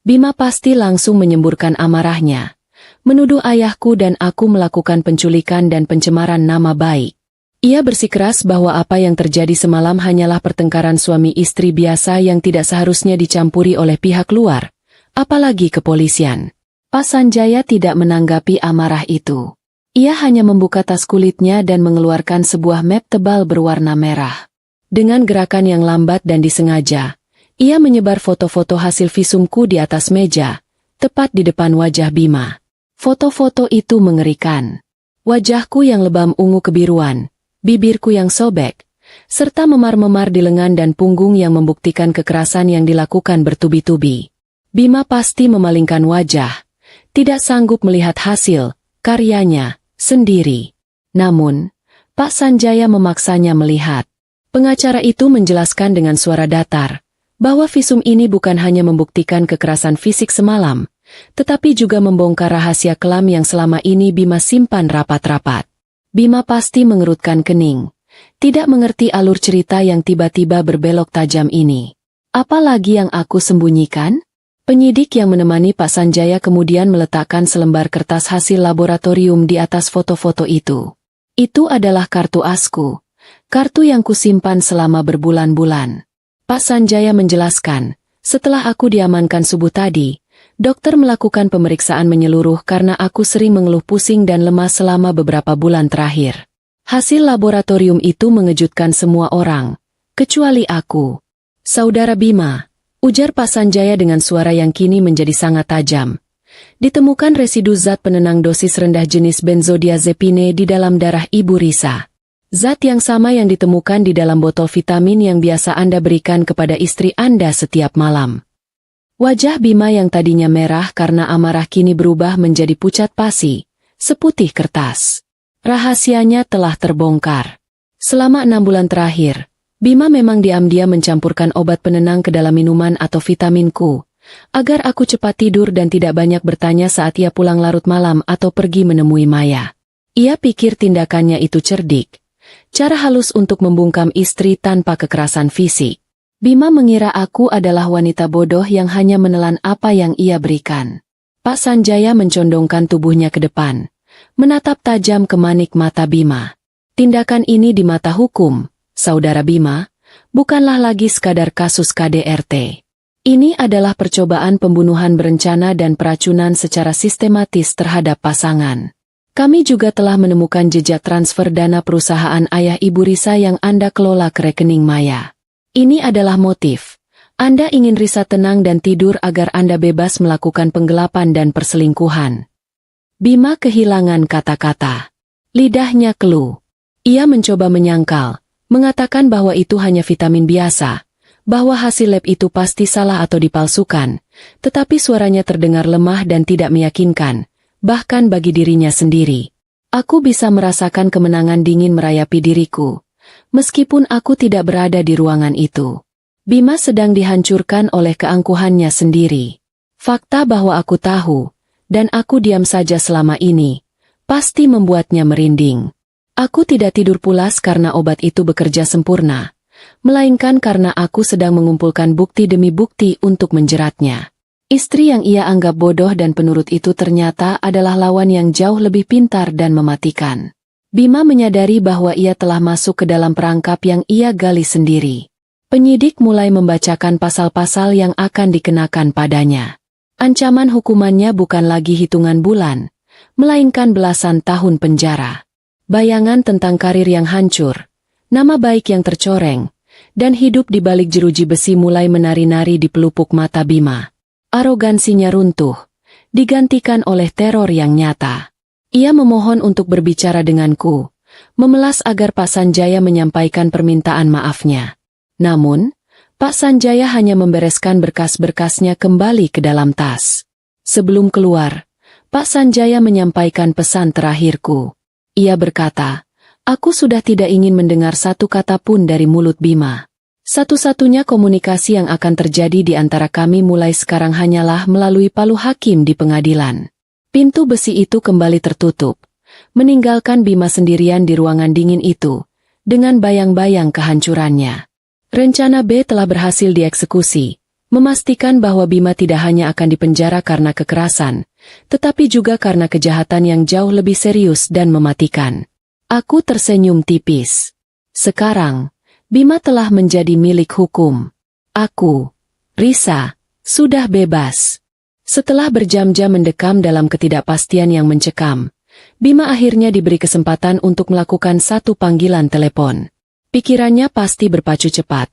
Bima pasti langsung menyemburkan amarahnya, menuduh ayahku dan aku melakukan penculikan dan pencemaran nama baik. Ia bersikeras bahwa apa yang terjadi semalam hanyalah pertengkaran suami istri biasa yang tidak seharusnya dicampuri oleh pihak luar, apalagi kepolisian. Pak Sanjaya tidak menanggapi amarah itu. Ia hanya membuka tas kulitnya dan mengeluarkan sebuah map tebal berwarna merah. Dengan gerakan yang lambat dan disengaja, ia menyebar foto-foto hasil visumku di atas meja, tepat di depan wajah Bima. Foto-foto itu mengerikan. Wajahku yang lebam ungu kebiruan, bibirku yang sobek, serta memar-memar di lengan dan punggung yang membuktikan kekerasan yang dilakukan bertubi-tubi. Bima pasti memalingkan wajah, tidak sanggup melihat hasil karyanya sendiri. Namun, Pak Sanjaya memaksanya melihat. Pengacara itu menjelaskan dengan suara datar, bahwa visum ini bukan hanya membuktikan kekerasan fisik semalam, tetapi juga membongkar rahasia kelam yang selama ini Bima simpan rapat-rapat. Bima pasti mengerutkan kening, tidak mengerti alur cerita yang tiba-tiba berbelok tajam ini. Apalagi yang aku sembunyikan? Penyidik yang menemani Pak Sanjaya kemudian meletakkan selembar kertas hasil laboratorium di atas foto-foto itu. Itu adalah kartu asku, kartu yang kusimpan selama berbulan-bulan. Pak Sanjaya menjelaskan, setelah aku diamankan subuh tadi, dokter melakukan pemeriksaan menyeluruh karena aku sering mengeluh pusing dan lemas selama beberapa bulan terakhir. Hasil laboratorium itu mengejutkan semua orang, kecuali aku. Saudara Bima, ujar Pak Sanjaya dengan suara yang kini menjadi sangat tajam. Ditemukan residu zat penenang dosis rendah jenis benzodiazepine di dalam darah Ibu Risa. Zat yang sama yang ditemukan di dalam botol vitamin yang biasa Anda berikan kepada istri Anda setiap malam. Wajah Bima yang tadinya merah karena amarah kini berubah menjadi pucat pasi, seputih kertas. Rahasianya telah terbongkar. Selama 6 bulan terakhir, Bima memang diam-diam mencampurkan obat penenang ke dalam minuman atau vitaminku, agar aku cepat tidur dan tidak banyak bertanya saat ia pulang larut malam atau pergi menemui Maya. Ia pikir tindakannya itu cerdik, cara halus untuk membungkam istri tanpa kekerasan fisik. Bima mengira aku adalah wanita bodoh yang hanya menelan apa yang ia berikan. Pak Sanjaya mencondongkan tubuhnya ke depan, menatap tajam ke manik mata Bima. Tindakan ini di mata hukum, Saudara Bima, bukanlah lagi sekadar kasus KDRT. Ini adalah percobaan pembunuhan berencana dan peracunan secara sistematis terhadap pasangan. Kami juga telah menemukan jejak transfer dana perusahaan ayah Ibu Risa yang Anda kelola ke rekening Maya. Ini adalah motif. Anda ingin Risa tenang dan tidur agar Anda bebas melakukan penggelapan dan perselingkuhan. Bima kehilangan kata-kata. Lidahnya keluh. Ia mencoba menyangkal, mengatakan bahwa itu hanya vitamin biasa, bahwa hasil lab itu pasti salah atau dipalsukan, tetapi suaranya terdengar lemah dan tidak meyakinkan, bahkan bagi dirinya sendiri. Aku bisa merasakan kemenangan dingin merayapi diriku, meskipun aku tidak berada di ruangan itu. Bima sedang dihancurkan oleh keangkuhannya sendiri. Fakta bahwa aku tahu, dan aku diam saja selama ini, pasti membuatnya merinding. Aku tidak tidur pulas karena obat itu bekerja sempurna, melainkan karena aku sedang mengumpulkan bukti demi bukti untuk menjeratnya. Istri yang ia anggap bodoh dan penurut itu ternyata adalah lawan yang jauh lebih pintar dan mematikan. Bima menyadari bahwa ia telah masuk ke dalam perangkap yang ia gali sendiri. Penyidik mulai membacakan pasal-pasal yang akan dikenakan padanya. Ancaman hukumannya bukan lagi hitungan bulan, melainkan belasan tahun penjara. Bayangan tentang karir yang hancur, nama baik yang tercoreng, dan hidup di balik jeruji besi mulai menari-nari di pelupuk mata Bima. Arogansinya runtuh, digantikan oleh teror yang nyata. Ia memohon untuk berbicara denganku, memelas agar Pak Sanjaya menyampaikan permintaan maafnya. Namun, Pak Sanjaya hanya membereskan berkas-berkasnya kembali ke dalam tas. Sebelum keluar, Pak Sanjaya menyampaikan pesan terakhirku. Ia berkata, "Aku sudah tidak ingin mendengar satu kata pun dari mulut Bima. Satu-satunya komunikasi yang akan terjadi di antara kami mulai sekarang hanyalah melalui palu hakim di pengadilan." Pintu besi itu kembali tertutup, meninggalkan Bima sendirian di ruangan dingin itu, dengan bayang-bayang kehancurannya. Rencana B telah berhasil dieksekusi, memastikan bahwa Bima tidak hanya akan dipenjara karena kekerasan, tetapi juga karena kejahatan yang jauh lebih serius dan mematikan. Aku tersenyum tipis. Sekarang, Bima telah menjadi milik hukum. Aku, Risa, sudah bebas. Setelah berjam-jam mendekam dalam ketidakpastian yang mencekam, Bima akhirnya diberi kesempatan untuk melakukan satu panggilan telepon. Pikirannya pasti berpacu cepat.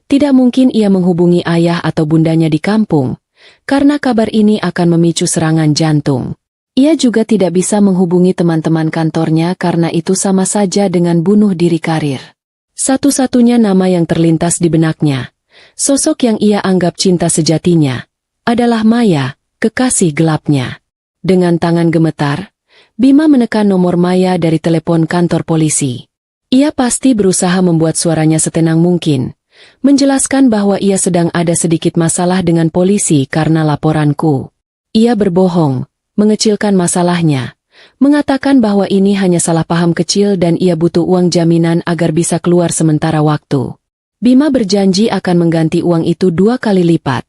Tidak mungkin ia menghubungi ayah atau bundanya di kampung, karena kabar ini akan memicu serangan jantung. Ia juga tidak bisa menghubungi teman-teman kantornya karena itu sama saja dengan bunuh diri karir. Satu-satunya nama yang terlintas di benaknya, sosok yang ia anggap cinta sejatinya, adalah Maya, kekasih gelapnya. Dengan tangan gemetar, Bima menekan nomor Maya dari telepon kantor polisi. Ia pasti berusaha membuat suaranya setenang mungkin, menjelaskan bahwa ia sedang ada sedikit masalah dengan polisi karena laporanku. Ia berbohong, mengecilkan masalahnya, mengatakan bahwa ini hanya salah paham kecil dan ia butuh uang jaminan agar bisa keluar sementara waktu. Bima berjanji akan mengganti uang itu 2 kali lipat,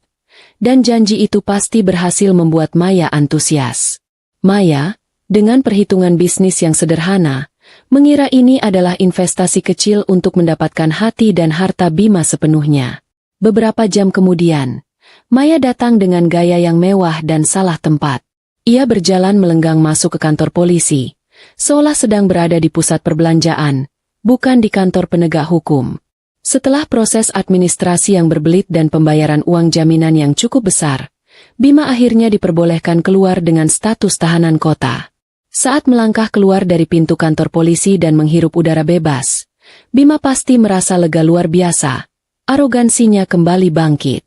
dan janji itu pasti berhasil membuat Maya antusias. Maya, dengan perhitungan bisnis yang sederhana, mengira ini adalah investasi kecil untuk mendapatkan hati dan harta Bima sepenuhnya. Beberapa jam kemudian, Maya datang dengan gaya yang mewah dan salah tempat. Ia berjalan melenggang masuk ke kantor polisi, seolah sedang berada di pusat perbelanjaan, bukan di kantor penegak hukum. Setelah proses administrasi yang berbelit dan pembayaran uang jaminan yang cukup besar, Bima akhirnya diperbolehkan keluar dengan status tahanan kota. Saat melangkah keluar dari pintu kantor polisi dan menghirup udara bebas, Bima pasti merasa lega luar biasa. Arogansinya kembali bangkit.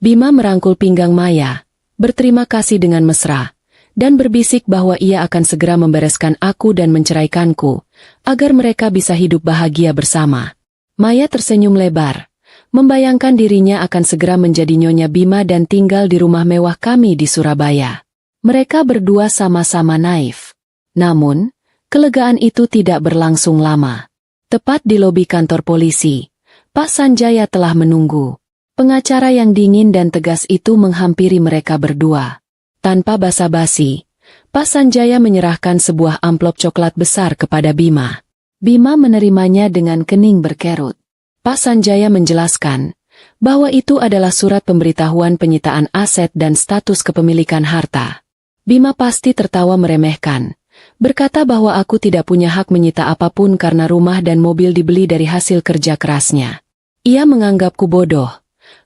Bima merangkul pinggang Maya, berterima kasih dengan mesra, dan berbisik bahwa ia akan segera membereskan aku dan menceraikanku, agar mereka bisa hidup bahagia bersama. Maya tersenyum lebar, membayangkan dirinya akan segera menjadi Nyonya Bima dan tinggal di rumah mewah kami di Surabaya. Mereka berdua sama-sama naif. Namun, kelegaan itu tidak berlangsung lama. Tepat di lobi kantor polisi, Pak Sanjaya telah menunggu. Pengacara yang dingin dan tegas itu menghampiri mereka berdua. Tanpa basa-basi, Pak Sanjaya menyerahkan sebuah amplop coklat besar kepada Bima. Bima menerimanya dengan kening berkerut. Pak Sanjaya menjelaskan bahwa itu adalah surat pemberitahuan penyitaan aset dan status kepemilikan harta. Bima pasti tertawa meremehkan, berkata bahwa aku tidak punya hak menyita apapun karena rumah dan mobil dibeli dari hasil kerja kerasnya. Ia menganggapku bodoh,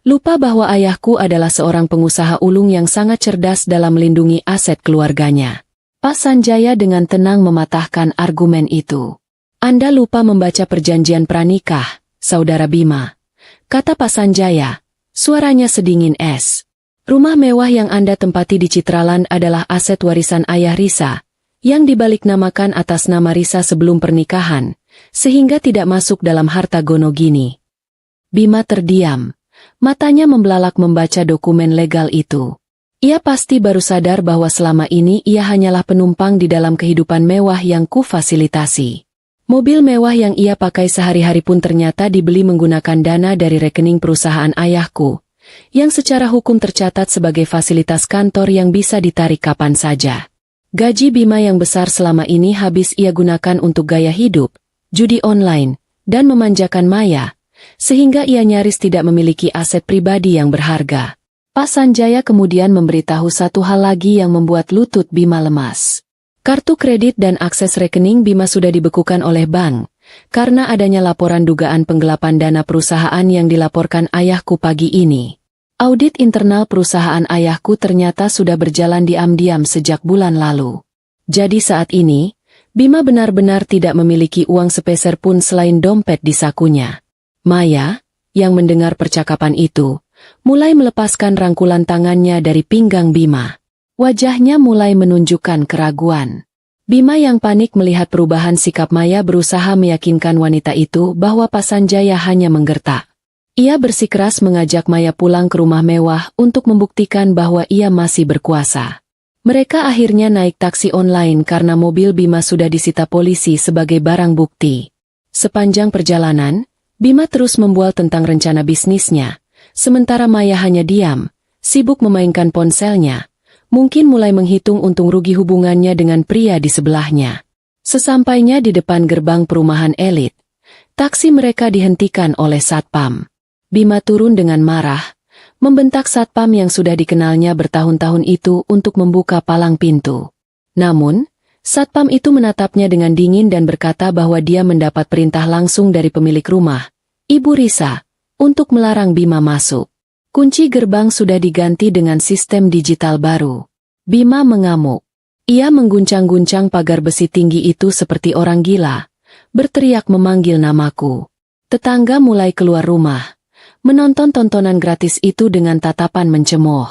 lupa bahwa ayahku adalah seorang pengusaha ulung yang sangat cerdas dalam melindungi aset keluarganya. Pak Sanjaya dengan tenang mematahkan argumen itu. Anda lupa membaca perjanjian pranikah, Saudara Bima, kata Pak Sanjaya, suaranya sedingin es. Rumah mewah yang Anda tempati di Citraland adalah aset warisan ayah Risa, yang dibalik-namakan atas nama Risa sebelum pernikahan, sehingga tidak masuk dalam harta Gonogini. Bima terdiam, matanya membelalak membaca dokumen legal itu. Ia pasti baru sadar bahwa selama ini ia hanyalah penumpang di dalam kehidupan mewah yang kufasilitasi. Mobil mewah yang ia pakai sehari-hari pun ternyata dibeli menggunakan dana dari rekening perusahaan ayahku, yang secara hukum tercatat sebagai fasilitas kantor yang bisa ditarik kapan saja. Gaji Bima yang besar selama ini habis ia gunakan untuk gaya hidup, judi online, dan memanjakan Maya, sehingga ia nyaris tidak memiliki aset pribadi yang berharga. Pak Sanjaya kemudian memberitahu satu hal lagi yang membuat lutut Bima lemas. Kartu kredit dan akses rekening Bima sudah dibekukan oleh bank, karena adanya laporan dugaan penggelapan dana perusahaan yang dilaporkan ayahku pagi ini. Audit internal perusahaan ayahku ternyata sudah berjalan diam-diam sejak bulan lalu. Jadi saat ini, Bima benar-benar tidak memiliki uang sepeser pun selain dompet di sakunya. Maya, yang mendengar percakapan itu, mulai melepaskan rangkulan tangannya dari pinggang Bima. Wajahnya mulai menunjukkan keraguan. Bima yang panik melihat perubahan sikap Maya berusaha meyakinkan wanita itu bahwa Pak Sanjaya hanya menggertak. Ia bersikeras mengajak Maya pulang ke rumah mewah untuk membuktikan bahwa ia masih berkuasa. Mereka akhirnya naik taksi online karena mobil Bima sudah disita polisi sebagai barang bukti. Sepanjang perjalanan, Bima terus membual tentang rencana bisnisnya, sementara Maya hanya diam, sibuk memainkan ponselnya, mungkin mulai menghitung untung rugi hubungannya dengan pria di sebelahnya. Sesampainya di depan gerbang perumahan elit, taksi mereka dihentikan oleh satpam. Bima turun dengan marah, membentak satpam yang sudah dikenalnya bertahun-tahun itu untuk membuka palang pintu. Namun, satpam itu menatapnya dengan dingin dan berkata bahwa dia mendapat perintah langsung dari pemilik rumah, Ibu Risa, untuk melarang Bima masuk. Kunci gerbang sudah diganti dengan sistem digital baru. Bima mengamuk. Ia mengguncang-guncang pagar besi tinggi itu seperti orang gila, berteriak memanggil namaku. Tetangga mulai keluar rumah, menonton tontonan gratis itu dengan tatapan mencemooh.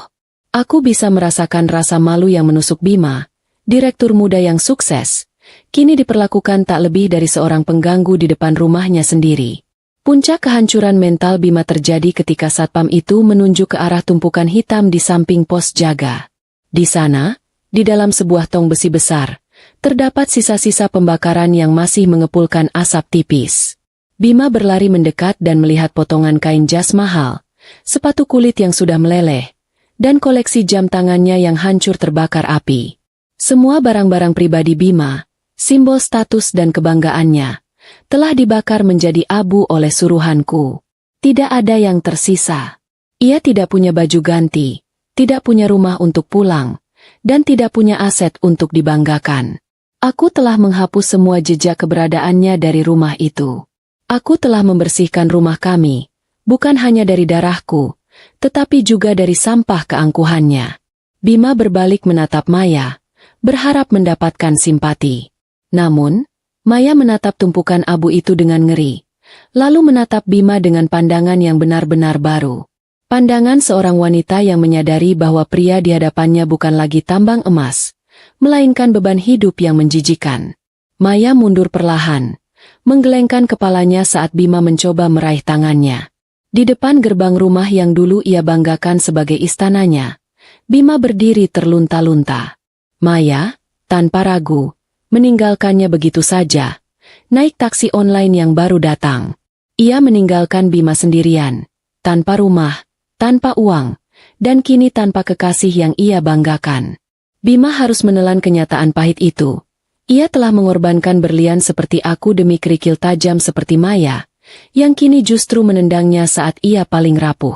Aku bisa merasakan rasa malu yang menusuk Bima, direktur muda yang sukses, kini diperlakukan tak lebih dari seorang pengganggu di depan rumahnya sendiri. Puncak kehancuran mental Bima terjadi ketika satpam itu menunjuk ke arah tumpukan hitam di samping pos jaga. Di sana, di dalam sebuah tong besi besar, terdapat sisa-sisa pembakaran yang masih mengepulkan asap tipis. Bima berlari mendekat dan melihat potongan kain jas mahal, sepatu kulit yang sudah meleleh, dan koleksi jam tangannya yang hancur terbakar api. Semua barang-barang pribadi Bima, simbol status dan kebanggaannya, telah dibakar menjadi abu oleh suruhanku. Tidak ada yang tersisa. Ia tidak punya baju ganti, tidak punya rumah untuk pulang, dan tidak punya aset untuk dibanggakan. Aku telah menghapus semua jejak keberadaannya dari rumah itu. Aku telah membersihkan rumah kami, bukan hanya dari darahku, tetapi juga dari sampah keangkuhannya. Bima berbalik menatap Maya, berharap mendapatkan simpati. Namun, Maya menatap tumpukan abu itu dengan ngeri, lalu menatap Bima dengan pandangan yang benar-benar baru. Pandangan seorang wanita yang menyadari bahwa pria di hadapannya bukan lagi tambang emas, melainkan beban hidup yang menjijikan. Maya mundur perlahan, menggelengkan kepalanya saat Bima mencoba meraih tangannya. Di depan gerbang rumah yang dulu ia banggakan sebagai istananya, Bima berdiri terlunta-lunta. Maya, tanpa ragu, meninggalkannya begitu saja, naik taksi online yang baru datang. Ia meninggalkan Bima sendirian, tanpa rumah, tanpa uang, dan kini tanpa kekasih yang ia banggakan. Bima harus menelan kenyataan pahit itu. Ia telah mengorbankan berlian seperti aku demi kerikil tajam seperti Maya, yang kini justru menendangnya saat ia paling rapuh.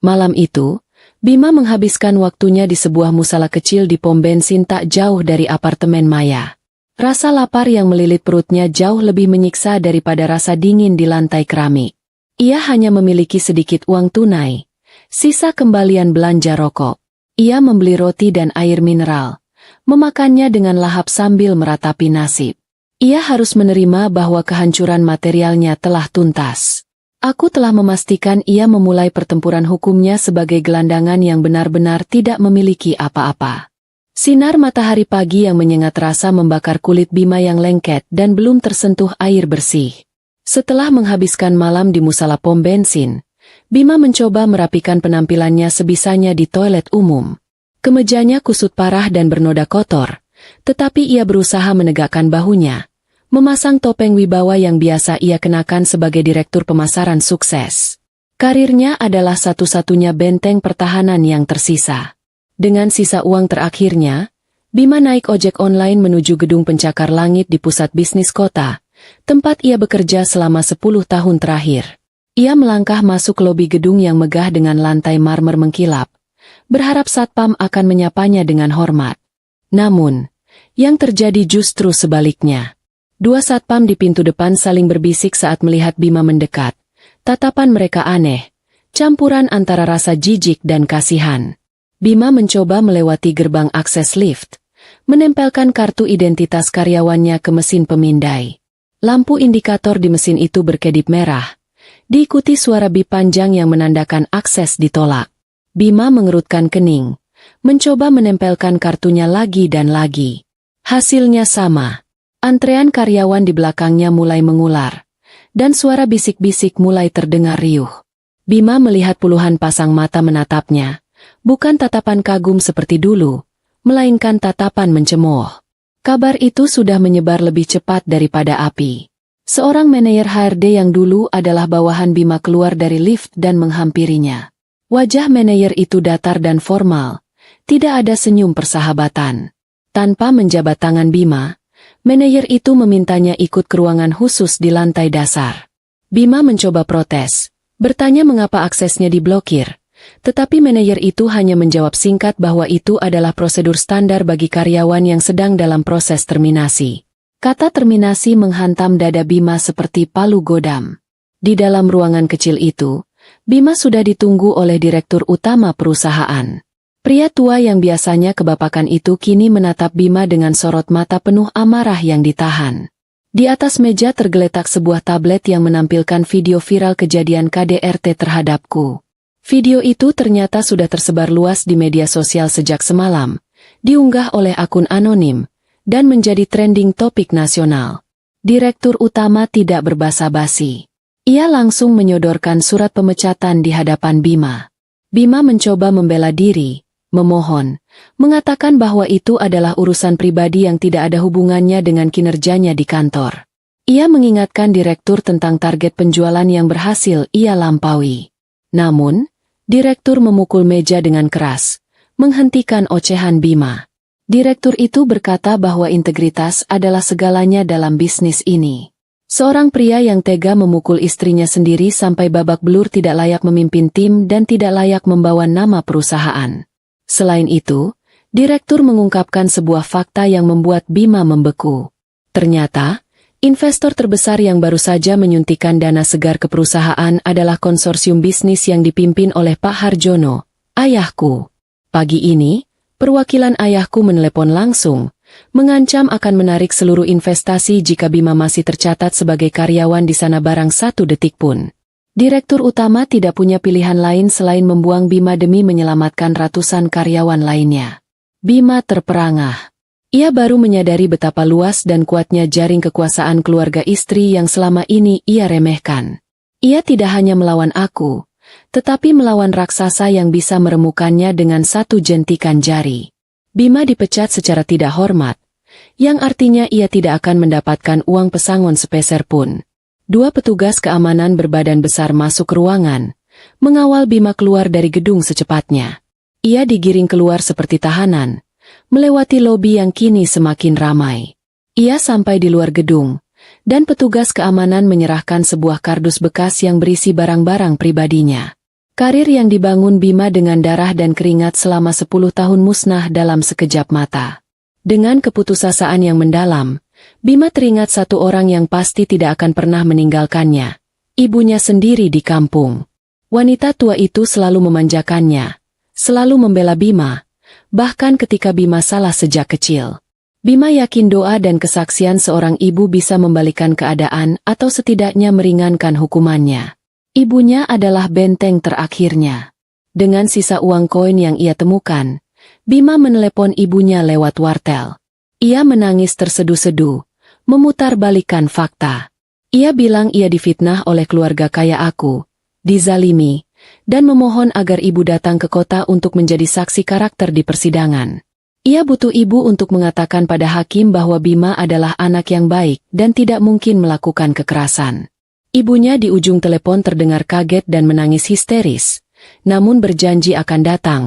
Malam itu, Bima menghabiskan waktunya di sebuah musala kecil di pom bensin tak jauh dari apartemen Maya. Rasa lapar yang melilit perutnya jauh lebih menyiksa daripada rasa dingin di lantai keramik. Ia hanya memiliki sedikit uang tunai, sisa kembalian belanja rokok. Ia membeli roti dan air mineral, memakannya dengan lahap sambil meratapi nasib. Ia harus menerima bahwa kehancuran materialnya telah tuntas. Aku telah memastikan ia memulai pertempuran hukumnya sebagai gelandangan yang benar-benar tidak memiliki apa-apa. Sinar matahari pagi yang menyengat rasa membakar kulit Bima yang lengket dan belum tersentuh air bersih. Setelah menghabiskan malam di musala pom bensin, Bima mencoba merapikan penampilannya sebisanya di toilet umum. Kemejanya kusut parah dan bernoda kotor, tetapi ia berusaha menegakkan bahunya, memasang topeng wibawa yang biasa ia kenakan sebagai direktur pemasaran sukses. Karirnya adalah satu-satunya benteng pertahanan yang tersisa. Dengan sisa uang terakhirnya, Bima naik ojek online menuju gedung pencakar langit di pusat bisnis kota, tempat ia bekerja selama 10 tahun terakhir. Ia melangkah masuk lobi gedung yang megah dengan lantai marmer mengkilap, berharap satpam akan menyapanya dengan hormat. Namun, yang terjadi justru sebaliknya. Dua satpam di pintu depan saling berbisik saat melihat Bima mendekat. Tatapan mereka aneh, campuran antara rasa jijik dan kasihan. Bima mencoba melewati gerbang akses lift, menempelkan kartu identitas karyawannya ke mesin pemindai. Lampu indikator di mesin itu berkedip merah, diikuti suara bip panjang yang menandakan akses ditolak. Bima mengerutkan kening, mencoba menempelkan kartunya lagi dan lagi. Hasilnya sama. Antrean karyawan di belakangnya mulai mengular, dan suara bisik-bisik mulai terdengar riuh. Bima melihat puluhan pasang mata menatapnya, bukan tatapan kagum seperti dulu, melainkan tatapan mencemooh. Kabar itu sudah menyebar lebih cepat daripada api. Seorang manajer HRD yang dulu adalah bawahan Bima keluar dari lift dan menghampirinya. Wajah manajer itu datar dan formal, tidak ada senyum persahabatan. Tanpa menjabat tangan Bima, manajer itu memintanya ikut ke ruangan khusus di lantai dasar. Bima mencoba protes, bertanya mengapa aksesnya diblokir, tetapi manajer itu hanya menjawab singkat bahwa itu adalah prosedur standar bagi karyawan yang sedang dalam proses terminasi. Kata terminasi menghantam dada Bima seperti palu godam. Di dalam ruangan kecil itu, Bima sudah ditunggu oleh direktur utama perusahaan. Pria tua yang biasanya kebapakan itu kini menatap Bima dengan sorot mata penuh amarah yang ditahan. Di atas meja tergeletak sebuah tablet yang menampilkan video viral kejadian KDRT terhadapku. Video itu ternyata sudah tersebar luas di media sosial sejak semalam, diunggah oleh akun anonim, dan menjadi trending topik nasional. Direktur utama tidak berbasa-basi. Ia langsung menyodorkan surat pemecatan di hadapan Bima. Bima mencoba membela diri, memohon, mengatakan bahwa itu adalah urusan pribadi yang tidak ada hubungannya dengan kinerjanya di kantor. Ia mengingatkan direktur tentang target penjualan yang berhasil ia lampaui. Namun, direktur memukul meja dengan keras, menghentikan ocehan Bima. Direktur itu berkata bahwa integritas adalah segalanya dalam bisnis ini. Seorang pria yang tega memukul istrinya sendiri sampai babak belur tidak layak memimpin tim dan tidak layak membawa nama perusahaan. Selain itu, direktur mengungkapkan sebuah fakta yang membuat Bima membeku. Ternyata, investor terbesar yang baru saja menyuntikkan dana segar ke perusahaan adalah konsorsium bisnis yang dipimpin oleh Pak Harjono, ayahku. Pagi ini, perwakilan ayahku menelepon langsung, mengancam akan menarik seluruh investasi jika Bima masih tercatat sebagai karyawan di sana barang satu detik pun. Direktur utama tidak punya pilihan lain selain membuang Bima demi menyelamatkan ratusan karyawan lainnya. Bima terperangah. Ia baru menyadari betapa luas dan kuatnya jaring kekuasaan keluarga istri yang selama ini ia remehkan. Ia tidak hanya melawan aku, tetapi melawan raksasa yang bisa meremukannya dengan satu jentikan jari. Bima dipecat secara tidak hormat, yang artinya ia tidak akan mendapatkan uang pesangon sepeser pun. Dua petugas keamanan berbadan besar masuk ke ruangan, mengawal Bima keluar dari gedung secepatnya. Ia digiring keluar seperti tahanan, melewati lobi yang kini semakin ramai. Ia sampai di luar gedung, dan petugas keamanan menyerahkan sebuah kardus bekas yang berisi barang-barang pribadinya. Karir yang dibangun Bima dengan darah dan keringat selama 10 tahun musnah dalam sekejap mata. Dengan keputusasaan yang mendalam, Bima teringat satu orang yang pasti tidak akan pernah meninggalkannya. Ibunya sendiri di kampung. Wanita tua itu selalu memanjakannya, selalu membela Bima, bahkan ketika Bima salah sejak kecil. Bima yakin doa dan kesaksian seorang ibu bisa membalikan keadaan atau setidaknya meringankan hukumannya. Ibunya adalah benteng terakhirnya. Dengan sisa uang koin yang ia temukan, Bima menelepon ibunya lewat wartel. Ia menangis terseduh-seduh, memutarbalikkan fakta. Ia bilang ia difitnah oleh keluarga kaya aku, dizalimi, dan memohon agar ibu datang ke kota untuk menjadi saksi karakter di persidangan. Ia butuh ibu untuk mengatakan pada hakim bahwa Bima adalah anak yang baik dan tidak mungkin melakukan kekerasan. Ibunya di ujung telepon terdengar kaget dan menangis histeris, namun berjanji akan datang,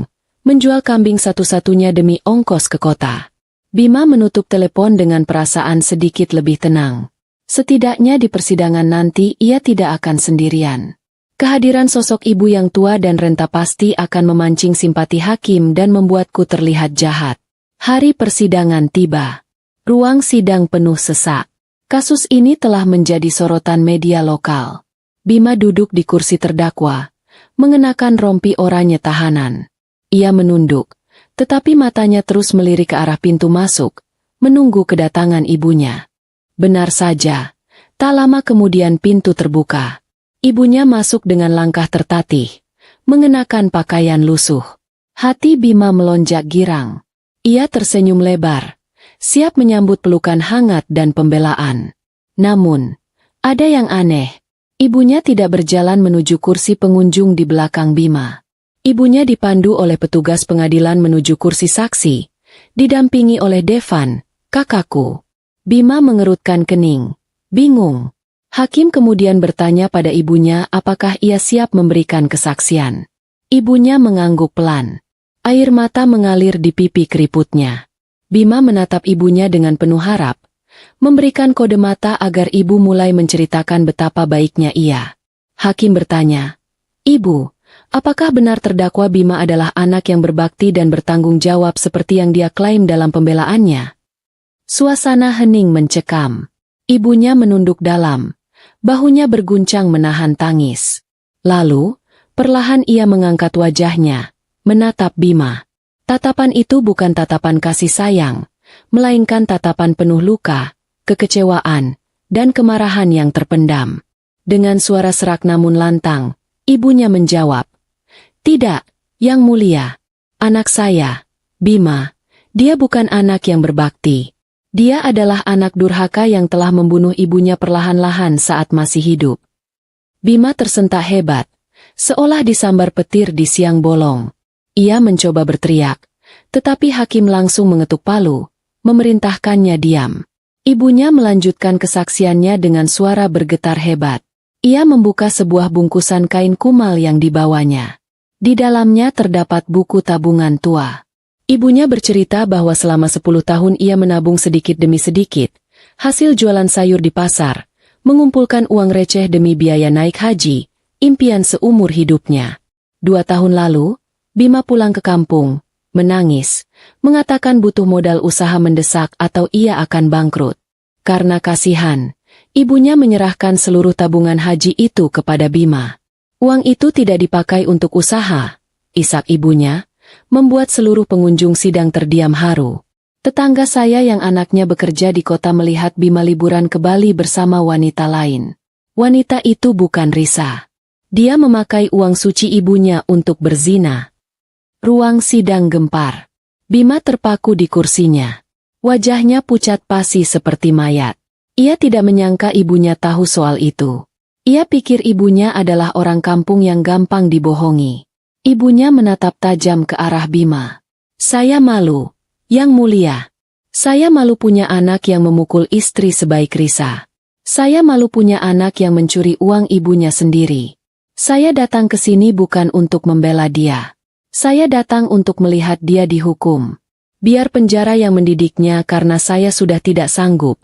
menjual kambing satu-satunya demi ongkos ke kota. Bima menutup telepon dengan perasaan sedikit lebih tenang. Setidaknya di persidangan nanti ia tidak akan sendirian. Kehadiran sosok ibu yang tua dan renta pasti akan memancing simpati hakim dan membuatku terlihat jahat. Hari persidangan tiba. Ruang sidang penuh sesak. Kasus ini telah menjadi sorotan media lokal. Bima duduk di kursi terdakwa, mengenakan rompi oranye tahanan. Ia menunduk, tetapi matanya terus melirik ke arah pintu masuk, menunggu kedatangan ibunya. Benar saja, tak lama kemudian pintu terbuka. Ibunya masuk dengan langkah tertatih, mengenakan pakaian lusuh. Hati Bima melonjak girang. Ia tersenyum lebar, siap menyambut pelukan hangat dan pembelaan. Namun, ada yang aneh. Ibunya tidak berjalan menuju kursi pengunjung di belakang Bima. Ibunya dipandu oleh petugas pengadilan menuju kursi saksi, didampingi oleh Devan, kakakku. Bima mengerutkan kening, bingung. Hakim kemudian bertanya pada ibunya apakah ia siap memberikan kesaksian. Ibunya mengangguk pelan. Air mata mengalir di pipi keriputnya. Bima menatap ibunya dengan penuh harap, memberikan kode mata agar ibu mulai menceritakan betapa baiknya ia. Hakim bertanya, "Ibu, apakah benar terdakwa Bima adalah anak yang berbakti dan bertanggung jawab seperti yang dia klaim dalam pembelaannya?" Suasana hening mencekam. Ibunya menunduk dalam, bahunya berguncang menahan tangis. Lalu, perlahan ia mengangkat wajahnya, menatap Bima. Tatapan itu bukan tatapan kasih sayang, melainkan tatapan penuh luka, kekecewaan, dan kemarahan yang terpendam. Dengan suara serak namun lantang, ibunya menjawab, "Tidak, Yang Mulia. Anak saya, Bima, dia bukan anak yang berbakti. Dia adalah anak durhaka yang telah membunuh ibunya perlahan-lahan saat masih hidup." Bima tersentak hebat, seolah disambar petir di siang bolong. Ia mencoba berteriak, tetapi hakim langsung mengetuk palu, memerintahkannya diam. Ibunya melanjutkan kesaksiannya dengan suara bergetar hebat. Ia membuka sebuah bungkusan kain kumal yang dibawanya. Di dalamnya terdapat buku tabungan tua. Ibunya bercerita bahwa selama 10 tahun ia menabung sedikit demi sedikit, hasil jualan sayur di pasar, mengumpulkan uang receh demi biaya naik haji, impian seumur hidupnya. 2 tahun lalu, Bima pulang ke kampung, menangis, mengatakan butuh modal usaha mendesak atau ia akan bangkrut. Karena kasihan, ibunya menyerahkan seluruh tabungan haji itu kepada Bima. Uang itu tidak dipakai untuk usaha, isak ibunya, membuat seluruh pengunjung sidang terdiam haru. Tetangga saya yang anaknya bekerja di kota melihat Bima liburan ke Bali bersama wanita lain. Wanita itu bukan Risa. Dia memakai uang suci ibunya untuk berzina. Ruang sidang gempar. Bima terpaku di kursinya. Wajahnya pucat pasi seperti mayat. Ia tidak menyangka ibunya tahu soal itu. Ia pikir ibunya adalah orang kampung yang gampang dibohongi. Ibunya menatap tajam ke arah Bima. "Saya malu, Yang Mulia. Saya malu punya anak yang memukul istri sebaik Risa. Saya malu punya anak yang mencuri uang ibunya sendiri. Saya datang ke sini bukan untuk membela dia. Saya datang untuk melihat dia dihukum. Biar penjara yang mendidiknya karena saya sudah tidak sanggup."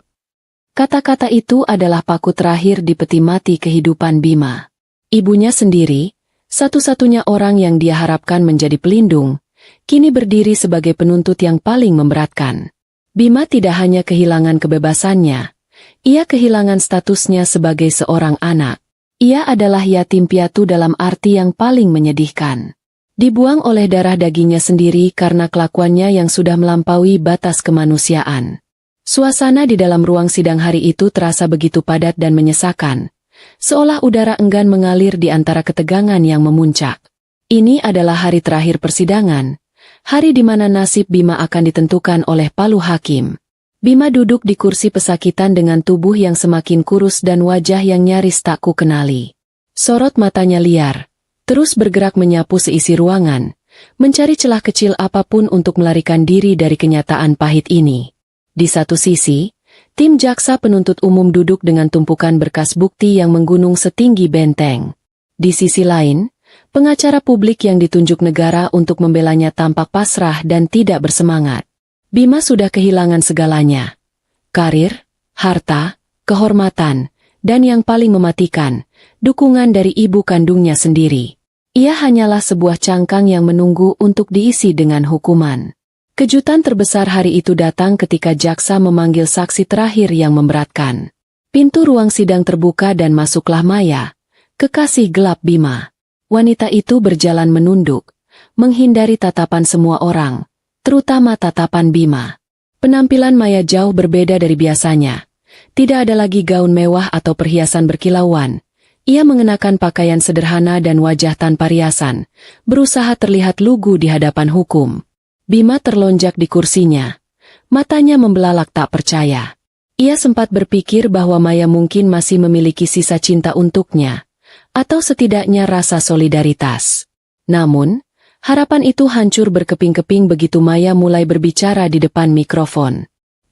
Kata-kata itu adalah paku terakhir di peti mati kehidupan Bima. Ibunya sendiri, satu-satunya orang yang dia harapkan menjadi pelindung, kini berdiri sebagai penuntut yang paling memberatkan. Bima tidak hanya kehilangan kebebasannya, ia kehilangan statusnya sebagai seorang anak. Ia adalah yatim piatu dalam arti yang paling menyedihkan. Dibuang oleh darah dagingnya sendiri karena kelakuannya yang sudah melampaui batas kemanusiaan. Suasana di dalam ruang sidang hari itu terasa begitu padat dan menyesakan, seolah udara enggan mengalir di antara ketegangan yang memuncak. Ini adalah hari terakhir persidangan, hari di mana nasib Bima akan ditentukan oleh palu hakim. Bima duduk di kursi pesakitan dengan tubuh yang semakin kurus dan wajah yang nyaris tak ku kenali. Sorot matanya liar, terus bergerak menyapu seisi ruangan, mencari celah kecil apapun untuk melarikan diri dari kenyataan pahit ini. Di satu sisi, tim jaksa penuntut umum duduk dengan tumpukan berkas bukti yang menggunung setinggi benteng. Di sisi lain, pengacara publik yang ditunjuk negara untuk membelanya tampak pasrah dan tidak bersemangat. Bima sudah kehilangan segalanya. Karir, harta, kehormatan, dan yang paling mematikan, dukungan dari ibu kandungnya sendiri. Ia hanyalah sebuah cangkang yang menunggu untuk diisi dengan hukuman. Kejutan terbesar hari itu datang ketika jaksa memanggil saksi terakhir yang memberatkan. Pintu ruang sidang terbuka dan masuklah Maya, kekasih gelap Bima. Wanita itu berjalan menunduk, menghindari tatapan semua orang, terutama tatapan Bima. Penampilan Maya jauh berbeda dari biasanya. Tidak ada lagi gaun mewah atau perhiasan berkilauan. Ia mengenakan pakaian sederhana dan wajah tanpa riasan, berusaha terlihat lugu di hadapan hukum. Bima terlonjak di kursinya. Matanya membelalak tak percaya. Ia sempat berpikir bahwa Maya mungkin masih memiliki sisa cinta untuknya, atau setidaknya rasa solidaritas. Namun, harapan itu hancur berkeping-keping begitu Maya mulai berbicara di depan mikrofon.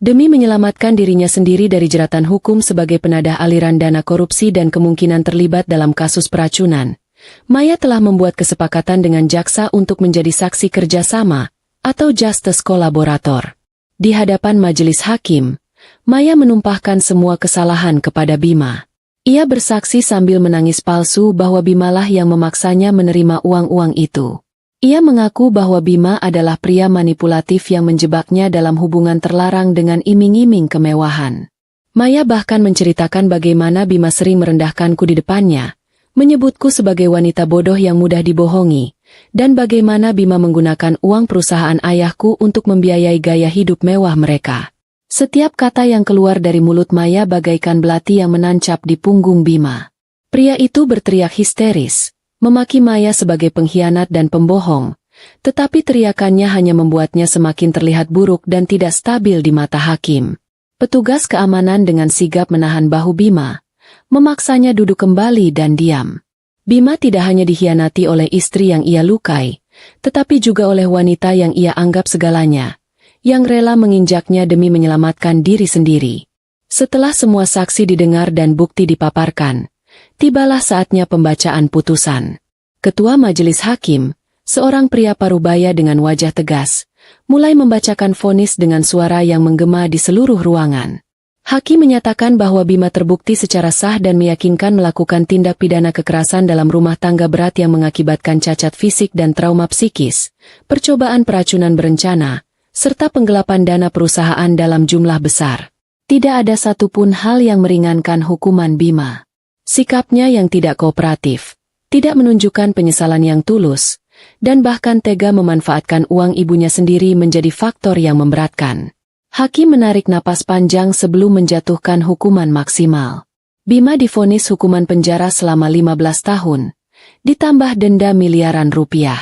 Demi menyelamatkan dirinya sendiri dari jeratan hukum sebagai penadah aliran dana korupsi dan kemungkinan terlibat dalam kasus peracunan, Maya telah membuat kesepakatan dengan jaksa untuk menjadi saksi kerjasama atau justice kolaborator. Di hadapan majelis hakim, Maya menumpahkan semua kesalahan kepada Bima. Ia bersaksi sambil menangis palsu bahwa Bimalah yang memaksanya menerima uang-uang itu. Ia mengaku bahwa Bima adalah pria manipulatif yang menjebaknya dalam hubungan terlarang dengan iming-iming kemewahan. Maya bahkan menceritakan bagaimana Bima sering merendahkanku di depannya, menyebutku sebagai wanita bodoh yang mudah dibohongi, dan bagaimana Bima menggunakan uang perusahaan ayahku untuk membiayai gaya hidup mewah mereka. Setiap kata yang keluar dari mulut Maya bagaikan belati yang menancap di punggung Bima. Pria itu berteriak histeris, memaki Maya sebagai pengkhianat dan pembohong, tetapi teriakannya hanya membuatnya semakin terlihat buruk dan tidak stabil di mata hakim. Petugas keamanan dengan sigap menahan bahu Bima, memaksanya duduk kembali dan diam. Bima tidak hanya dikhianati oleh istri yang ia lukai, tetapi juga oleh wanita yang ia anggap segalanya, yang rela menginjaknya demi menyelamatkan diri sendiri. Setelah semua saksi didengar dan bukti dipaparkan, tibalah saatnya pembacaan putusan. Ketua majelis hakim, seorang pria parubaya dengan wajah tegas, mulai membacakan vonis dengan suara yang menggema di seluruh ruangan. Hakim menyatakan bahwa Bima terbukti secara sah dan meyakinkan melakukan tindak pidana kekerasan dalam rumah tangga berat yang mengakibatkan cacat fisik dan trauma psikis, percobaan peracunan berencana, serta penggelapan dana perusahaan dalam jumlah besar. Tidak ada satupun hal yang meringankan hukuman Bima. Sikapnya yang tidak kooperatif, tidak menunjukkan penyesalan yang tulus, dan bahkan tega memanfaatkan uang ibunya sendiri menjadi faktor yang memberatkan. Hakim menarik napas panjang sebelum menjatuhkan hukuman maksimal. Bima divonis hukuman penjara selama 15 tahun, ditambah denda miliaran rupiah.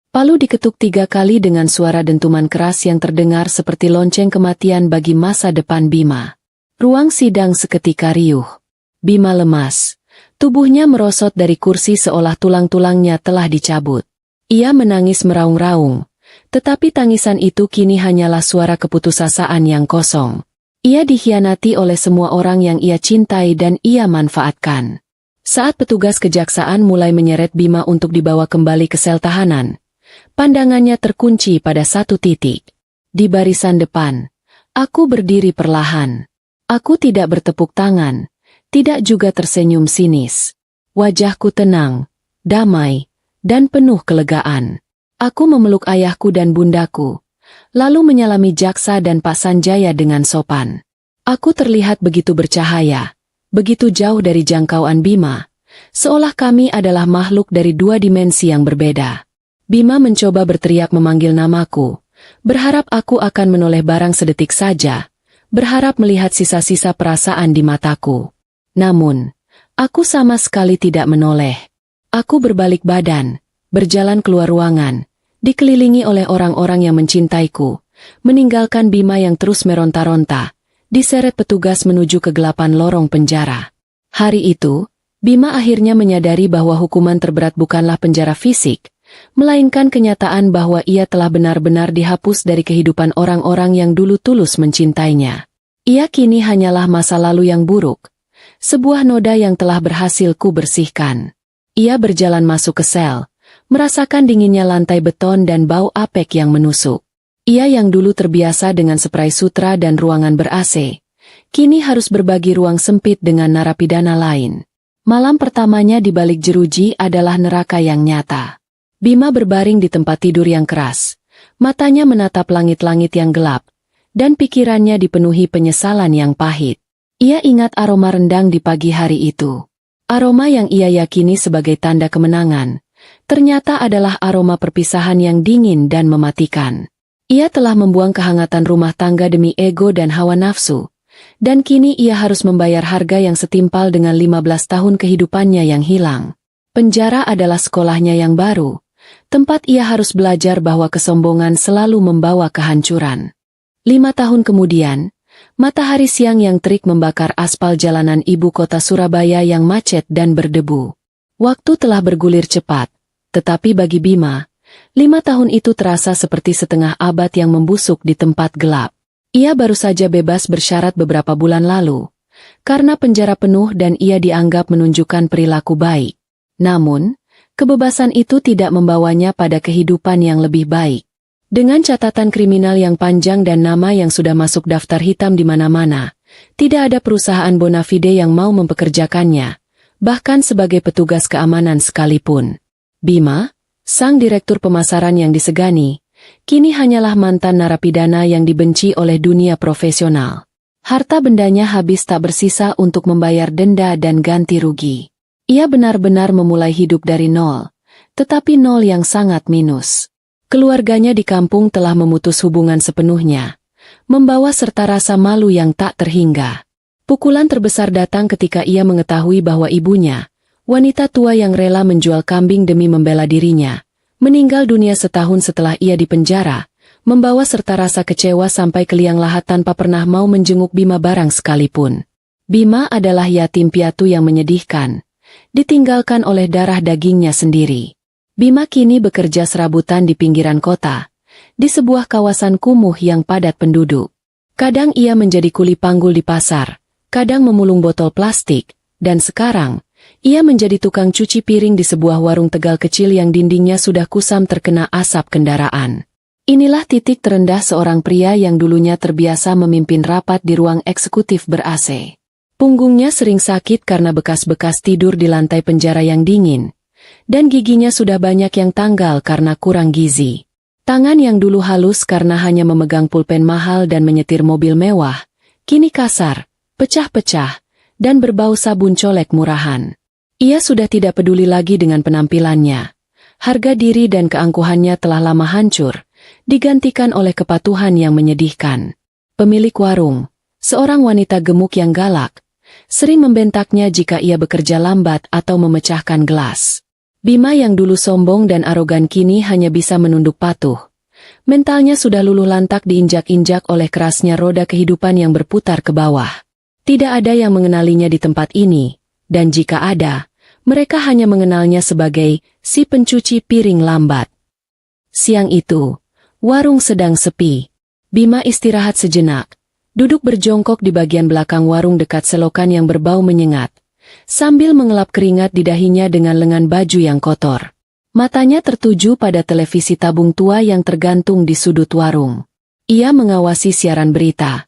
Palu diketuk 3 kali dengan suara dentuman keras yang terdengar seperti lonceng kematian bagi masa depan Bima. Ruang sidang seketika riuh. Bima lemas. Tubuhnya merosot dari kursi seolah tulang-tulangnya telah dicabut. Ia menangis meraung-raung, tetapi tangisan itu kini hanyalah suara keputusasaan yang kosong. Ia dikhianati oleh semua orang yang ia cintai dan ia manfaatkan. Saat petugas kejaksaan mulai menyeret Bima untuk dibawa kembali ke sel tahanan, pandangannya terkunci pada satu titik. Di barisan depan, aku berdiri perlahan. Aku tidak bertepuk tangan. Tidak juga tersenyum sinis. Wajahku tenang, damai, dan penuh kelegaan. Aku memeluk ayahku dan bundaku, lalu menyalami jaksa dan Pak Sanjaya dengan sopan. Aku terlihat begitu bercahaya, begitu jauh dari jangkauan Bima, seolah kami adalah makhluk dari 2 dimensi yang berbeda. Bima mencoba berteriak memanggil namaku, berharap aku akan menoleh barang sedetik saja, berharap melihat sisa-sisa perasaan di mataku. Namun, aku sama sekali tidak menoleh. Aku berbalik badan, berjalan keluar ruangan, dikelilingi oleh orang-orang yang mencintaiku, meninggalkan Bima yang terus meronta-ronta, diseret petugas menuju kegelapan lorong penjara. Hari itu, Bima akhirnya menyadari bahwa hukuman terberat bukanlah penjara fisik, melainkan kenyataan bahwa ia telah benar-benar dihapus dari kehidupan orang-orang yang dulu tulus mencintainya. Ia kini hanyalah masa lalu yang buruk, sebuah noda yang telah berhasil ku bersihkan. Ia berjalan masuk ke sel, merasakan dinginnya lantai beton dan bau apek yang menusuk. Ia yang dulu terbiasa dengan spray sutra dan ruangan ber-AC, kini harus berbagi ruang sempit dengan narapidana lain. Malam pertamanya di balik jeruji adalah neraka yang nyata. Bima berbaring di tempat tidur yang keras, matanya menatap langit-langit yang gelap, dan pikirannya dipenuhi penyesalan yang pahit. Ia ingat aroma rendang di pagi hari itu. Aroma yang ia yakini sebagai tanda kemenangan, ternyata adalah aroma perpisahan yang dingin dan mematikan. Ia telah membuang kehangatan rumah tangga demi ego dan hawa nafsu, dan kini ia harus membayar harga yang setimpal dengan 15 tahun kehidupannya yang hilang. Penjara adalah sekolahnya yang baru, tempat ia harus belajar bahwa kesombongan selalu membawa kehancuran. 5 tahun kemudian, matahari siang yang terik membakar aspal jalanan ibu kota Surabaya yang macet dan berdebu. Waktu telah bergulir cepat, tetapi bagi Bima, 5 tahun itu terasa seperti setengah abad yang membusuk di tempat gelap. Ia baru saja bebas bersyarat beberapa bulan lalu, karena penjara penuh dan ia dianggap menunjukkan perilaku baik. Namun, kebebasan itu tidak membawanya pada kehidupan yang lebih baik. Dengan catatan kriminal yang panjang dan nama yang sudah masuk daftar hitam di mana-mana, tidak ada perusahaan bona fide yang mau mempekerjakannya, bahkan sebagai petugas keamanan sekalipun. Bima, sang direktur pemasaran yang disegani, kini hanyalah mantan narapidana yang dibenci oleh dunia profesional. Harta bendanya habis tak bersisa untuk membayar denda dan ganti rugi. Ia benar-benar memulai hidup dari nol, tetapi nol yang sangat minus. Keluarganya di kampung telah memutus hubungan sepenuhnya, membawa serta rasa malu yang tak terhingga. Pukulan terbesar datang ketika ia mengetahui bahwa ibunya, wanita tua yang rela menjual kambing demi membela dirinya, meninggal dunia setahun setelah ia dipenjara, membawa serta rasa kecewa sampai ke liang lahat tanpa pernah mau menjenguk Bima barang sekalipun. Bima adalah yatim piatu yang menyedihkan, ditinggalkan oleh darah dagingnya sendiri. Bima kini bekerja serabutan di pinggiran kota, di sebuah kawasan kumuh yang padat penduduk. Kadang ia menjadi kuli panggul di pasar, kadang memulung botol plastik, dan sekarang, ia menjadi tukang cuci piring di sebuah warung Tegal kecil yang dindingnya sudah kusam terkena asap kendaraan. Inilah titik terendah seorang pria yang dulunya terbiasa memimpin rapat di ruang eksekutif ber-AC. Punggungnya sering sakit karena bekas-bekas tidur di lantai penjara yang dingin, dan giginya sudah banyak yang tanggal karena kurang gizi. Tangan yang dulu halus karena hanya memegang pulpen mahal dan menyetir mobil mewah, kini kasar, pecah-pecah, dan berbau sabun colek murahan. Ia sudah tidak peduli lagi dengan penampilannya. Harga diri dan keangkuhannya telah lama hancur, digantikan oleh kepatuhan yang menyedihkan. Pemilik warung, seorang wanita gemuk yang galak, sering membentaknya jika ia bekerja lambat atau memecahkan gelas. Bima yang dulu sombong dan arogan kini hanya bisa menunduk patuh. Mentalnya sudah luluh lantak diinjak-injak oleh kerasnya roda kehidupan yang berputar ke bawah. Tidak ada yang mengenalinya di tempat ini, dan jika ada, mereka hanya mengenalnya sebagai si pencuci piring lambat. Siang itu, warung sedang sepi. Bima istirahat sejenak, duduk berjongkok di bagian belakang warung dekat selokan yang berbau menyengat, sambil mengelap keringat di dahinya dengan lengan baju yang kotor. Matanya tertuju pada televisi tabung tua yang tergantung di sudut warung. Ia mengawasi siaran berita,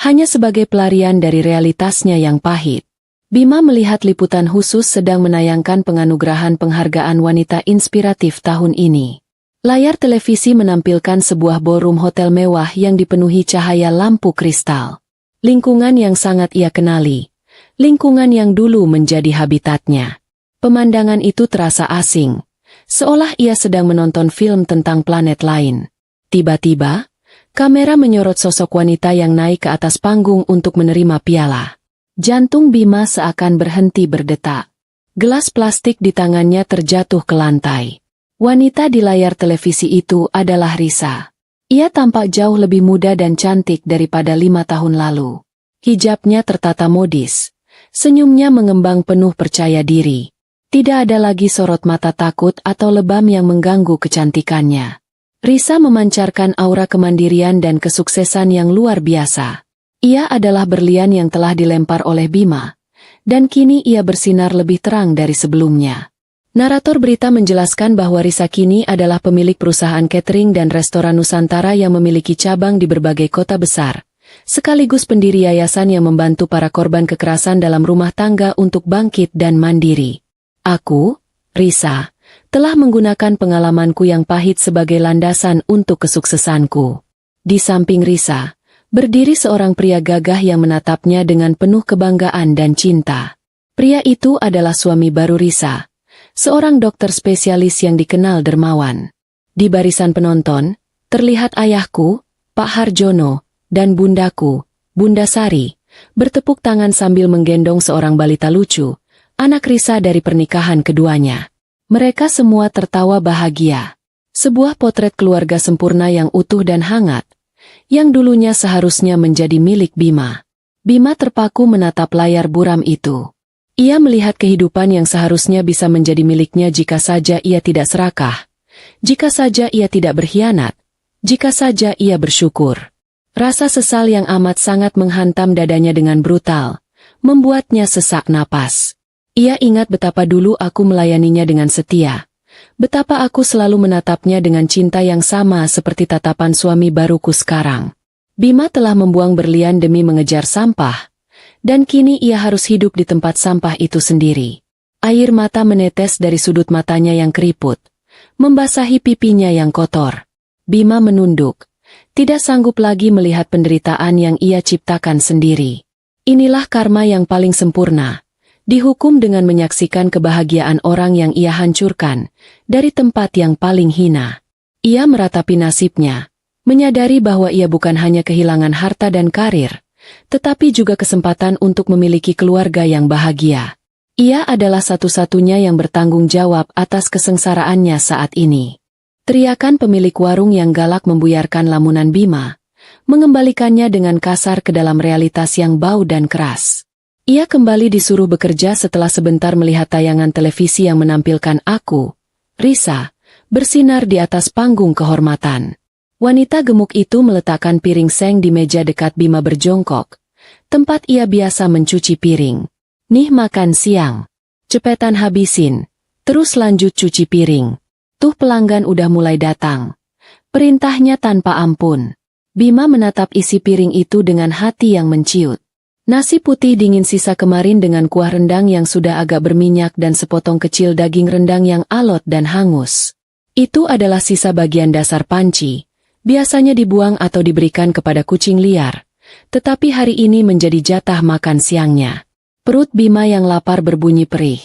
hanya sebagai pelarian dari realitasnya yang pahit. Bima melihat liputan khusus sedang menayangkan penganugerahan penghargaan wanita inspiratif tahun ini. Layar televisi menampilkan sebuah ballroom hotel mewah yang dipenuhi cahaya lampu kristal. Lingkungan yang sangat ia kenali. Lingkungan yang dulu menjadi habitatnya. Pemandangan itu terasa asing, seolah ia sedang menonton film tentang planet lain. Tiba-tiba, kamera menyorot sosok wanita yang naik ke atas panggung untuk menerima piala. Jantung Bima seakan berhenti berdetak. Gelas plastik di tangannya terjatuh ke lantai. Wanita di layar televisi itu adalah Risa. Ia tampak jauh lebih muda dan cantik daripada 5 tahun lalu. Hijabnya tertata modis. Senyumnya mengembang penuh percaya diri. Tidak ada lagi sorot mata takut atau lebam yang mengganggu kecantikannya. Risa memancarkan aura kemandirian dan kesuksesan yang luar biasa. Ia adalah berlian yang telah dilempar oleh Bima, dan kini ia bersinar lebih terang dari sebelumnya. Narator berita menjelaskan bahwa Risa kini adalah pemilik perusahaan catering dan restoran Nusantara yang memiliki cabang di berbagai kota besar, sekaligus pendiri yayasan yang membantu para korban kekerasan dalam rumah tangga untuk bangkit dan mandiri. Aku, Risa, telah menggunakan pengalamanku yang pahit sebagai landasan untuk kesuksesanku. Di samping Risa, berdiri seorang pria gagah yang menatapnya dengan penuh kebanggaan dan cinta. Pria itu adalah suami baru Risa, seorang dokter spesialis yang dikenal dermawan. Di barisan penonton, Terlihat ayahku, Pak Harjono, dan bundaku, Bunda Sari, bertepuk tangan sambil menggendong seorang balita lucu, anak Risa dari pernikahan keduanya. Mereka semua tertawa bahagia. Sebuah potret keluarga sempurna yang utuh dan hangat, yang dulunya seharusnya menjadi milik Bima. Bima terpaku menatap layar buram itu. Ia melihat kehidupan yang seharusnya bisa menjadi miliknya jika saja ia tidak serakah, jika saja ia tidak berkhianat, jika saja ia bersyukur. Rasa sesal yang amat sangat menghantam dadanya dengan brutal, membuatnya sesak napas. Ia ingat betapa dulu aku melayaninya dengan setia, betapa aku selalu menatapnya dengan cinta yang sama seperti tatapan suami baruku sekarang. Bima telah membuang berlian demi mengejar sampah, dan kini ia harus hidup di tempat sampah itu sendiri. Air mata menetes dari sudut matanya yang keriput, membasahi pipinya yang kotor. Bima menunduk, tidak sanggup lagi melihat penderitaan yang ia ciptakan sendiri. Inilah karma yang paling sempurna, dihukum dengan menyaksikan kebahagiaan orang yang ia hancurkan, dari tempat yang paling hina. Ia meratapi nasibnya, menyadari bahwa ia bukan hanya kehilangan harta dan karir, tetapi juga kesempatan untuk memiliki keluarga yang bahagia. Ia adalah satu-satunya yang bertanggung jawab atas kesengsaraannya saat ini. Teriakan pemilik warung yang galak membuyarkan lamunan Bima, mengembalikannya dengan kasar ke dalam realitas yang bau dan keras. Ia kembali disuruh bekerja setelah sebentar melihat tayangan televisi yang menampilkan aku, Risa, bersinar di atas panggung kehormatan. Wanita gemuk itu meletakkan piring seng di meja dekat Bima berjongkok, tempat ia biasa mencuci piring. Nih makan siang. Cepetan habisin, terus lanjut cuci piring. Tuh pelanggan udah mulai datang. Perintahnya tanpa ampun. Bima menatap isi piring itu dengan hati yang menciut. Nasi putih dingin sisa kemarin dengan kuah rendang yang sudah agak berminyak dan sepotong kecil daging rendang yang alot dan hangus. Itu adalah sisa bagian dasar panci. Biasanya dibuang atau diberikan kepada kucing liar. Tetapi hari ini menjadi jatah makan siangnya. Perut Bima yang lapar berbunyi perih.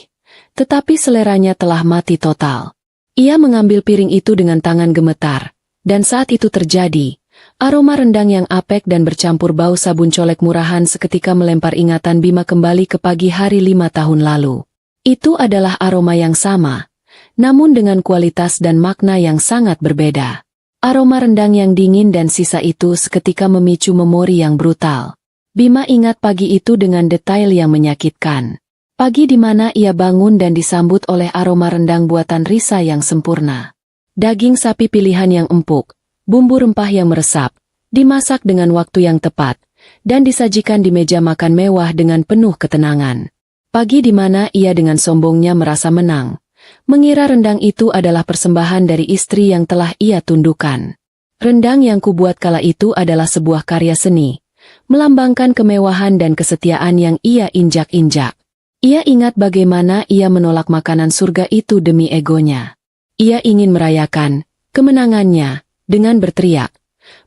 Tetapi seleranya telah mati total. Ia mengambil piring itu dengan tangan gemetar, dan saat itu terjadi, aroma rendang yang apek dan bercampur bau sabun colek murahan seketika melempar ingatan Bima kembali ke pagi hari 5 tahun lalu. Itu adalah aroma yang sama, namun dengan kualitas dan makna yang sangat berbeda. Aroma rendang yang dingin dan sisa itu seketika memicu memori yang brutal. Bima ingat pagi itu dengan detail yang menyakitkan. Pagi di mana ia bangun dan disambut oleh aroma rendang buatan Risa yang sempurna. Daging sapi pilihan yang empuk, bumbu rempah yang meresap, dimasak dengan waktu yang tepat, dan disajikan di meja makan mewah dengan penuh ketenangan. Pagi di mana ia dengan sombongnya merasa menang, mengira rendang itu adalah persembahan dari istri yang telah ia tundukkan. Rendang yang kubuat kala itu adalah sebuah karya seni, melambangkan kemewahan dan kesetiaan yang ia injak-injak. Ia ingat bagaimana ia menolak makanan surga itu demi egonya. Ia ingin merayakan kemenangannya dengan berteriak,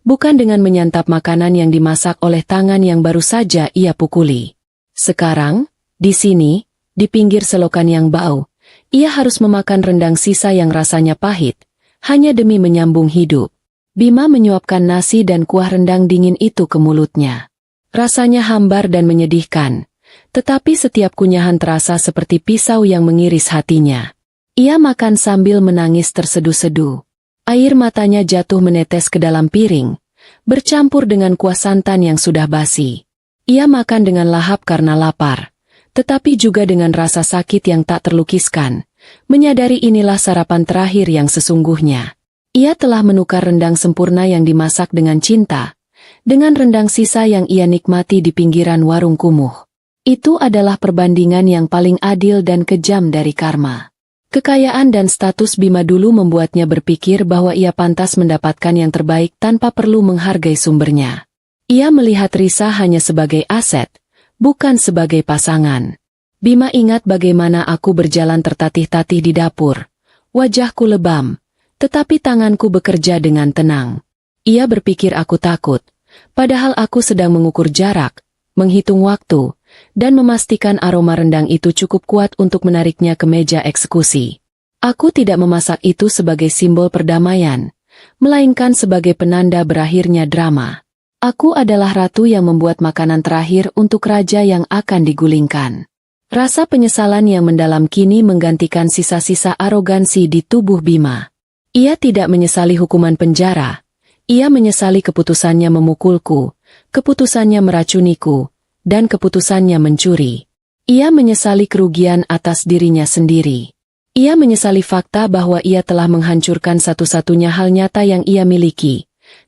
bukan dengan menyantap makanan yang dimasak oleh tangan yang baru saja ia pukuli. Sekarang, di sini, di pinggir selokan yang bau, ia harus memakan rendang sisa yang rasanya pahit, hanya demi menyambung hidup. Bima menyuapkan nasi dan kuah rendang dingin itu ke mulutnya. Rasanya hambar dan menyedihkan. Tetapi setiap kunyahan terasa seperti pisau yang mengiris hatinya. Ia makan sambil menangis terseduh-seduh. Air matanya jatuh menetes ke dalam piring, bercampur dengan kuah santan yang sudah basi. Ia makan dengan lahap karena lapar, tetapi juga dengan rasa sakit yang tak terlukiskan, menyadari inilah sarapan terakhir yang sesungguhnya. Ia telah menukar rendang sempurna yang dimasak dengan cinta, dengan rendang sisa yang ia nikmati di pinggiran warung kumuh. Itu adalah perbandingan yang paling adil dan kejam dari karma. Kekayaan dan status Bima dulu membuatnya berpikir bahwa ia pantas mendapatkan yang terbaik tanpa perlu menghargai sumbernya. Ia melihat Risa hanya sebagai aset, bukan sebagai pasangan. Bima ingat bagaimana aku berjalan tertatih-tatih di dapur. Wajahku lebam, tetapi tanganku bekerja dengan tenang. Ia berpikir aku takut, padahal aku sedang mengukur jarak, menghitung waktu, dan memastikan aroma rendang itu cukup kuat untuk menariknya ke meja eksekusi. Aku tidak memasak itu sebagai simbol perdamaian, melainkan sebagai penanda berakhirnya drama. Aku adalah ratu yang membuat makanan terakhir untuk raja yang akan digulingkan. Rasa penyesalan yang mendalam kini menggantikan sisa-sisa arogansi di tubuh Bima. Ia tidak menyesali hukuman penjara. Ia menyesali keputusannya memukulku, keputusannya meracuniku, dan keputusannya mencuri. Ia menyesali kerugian atas dirinya sendiri. Ia menyesali fakta bahwa ia telah menghancurkan satu-satunya hal nyata yang ia miliki.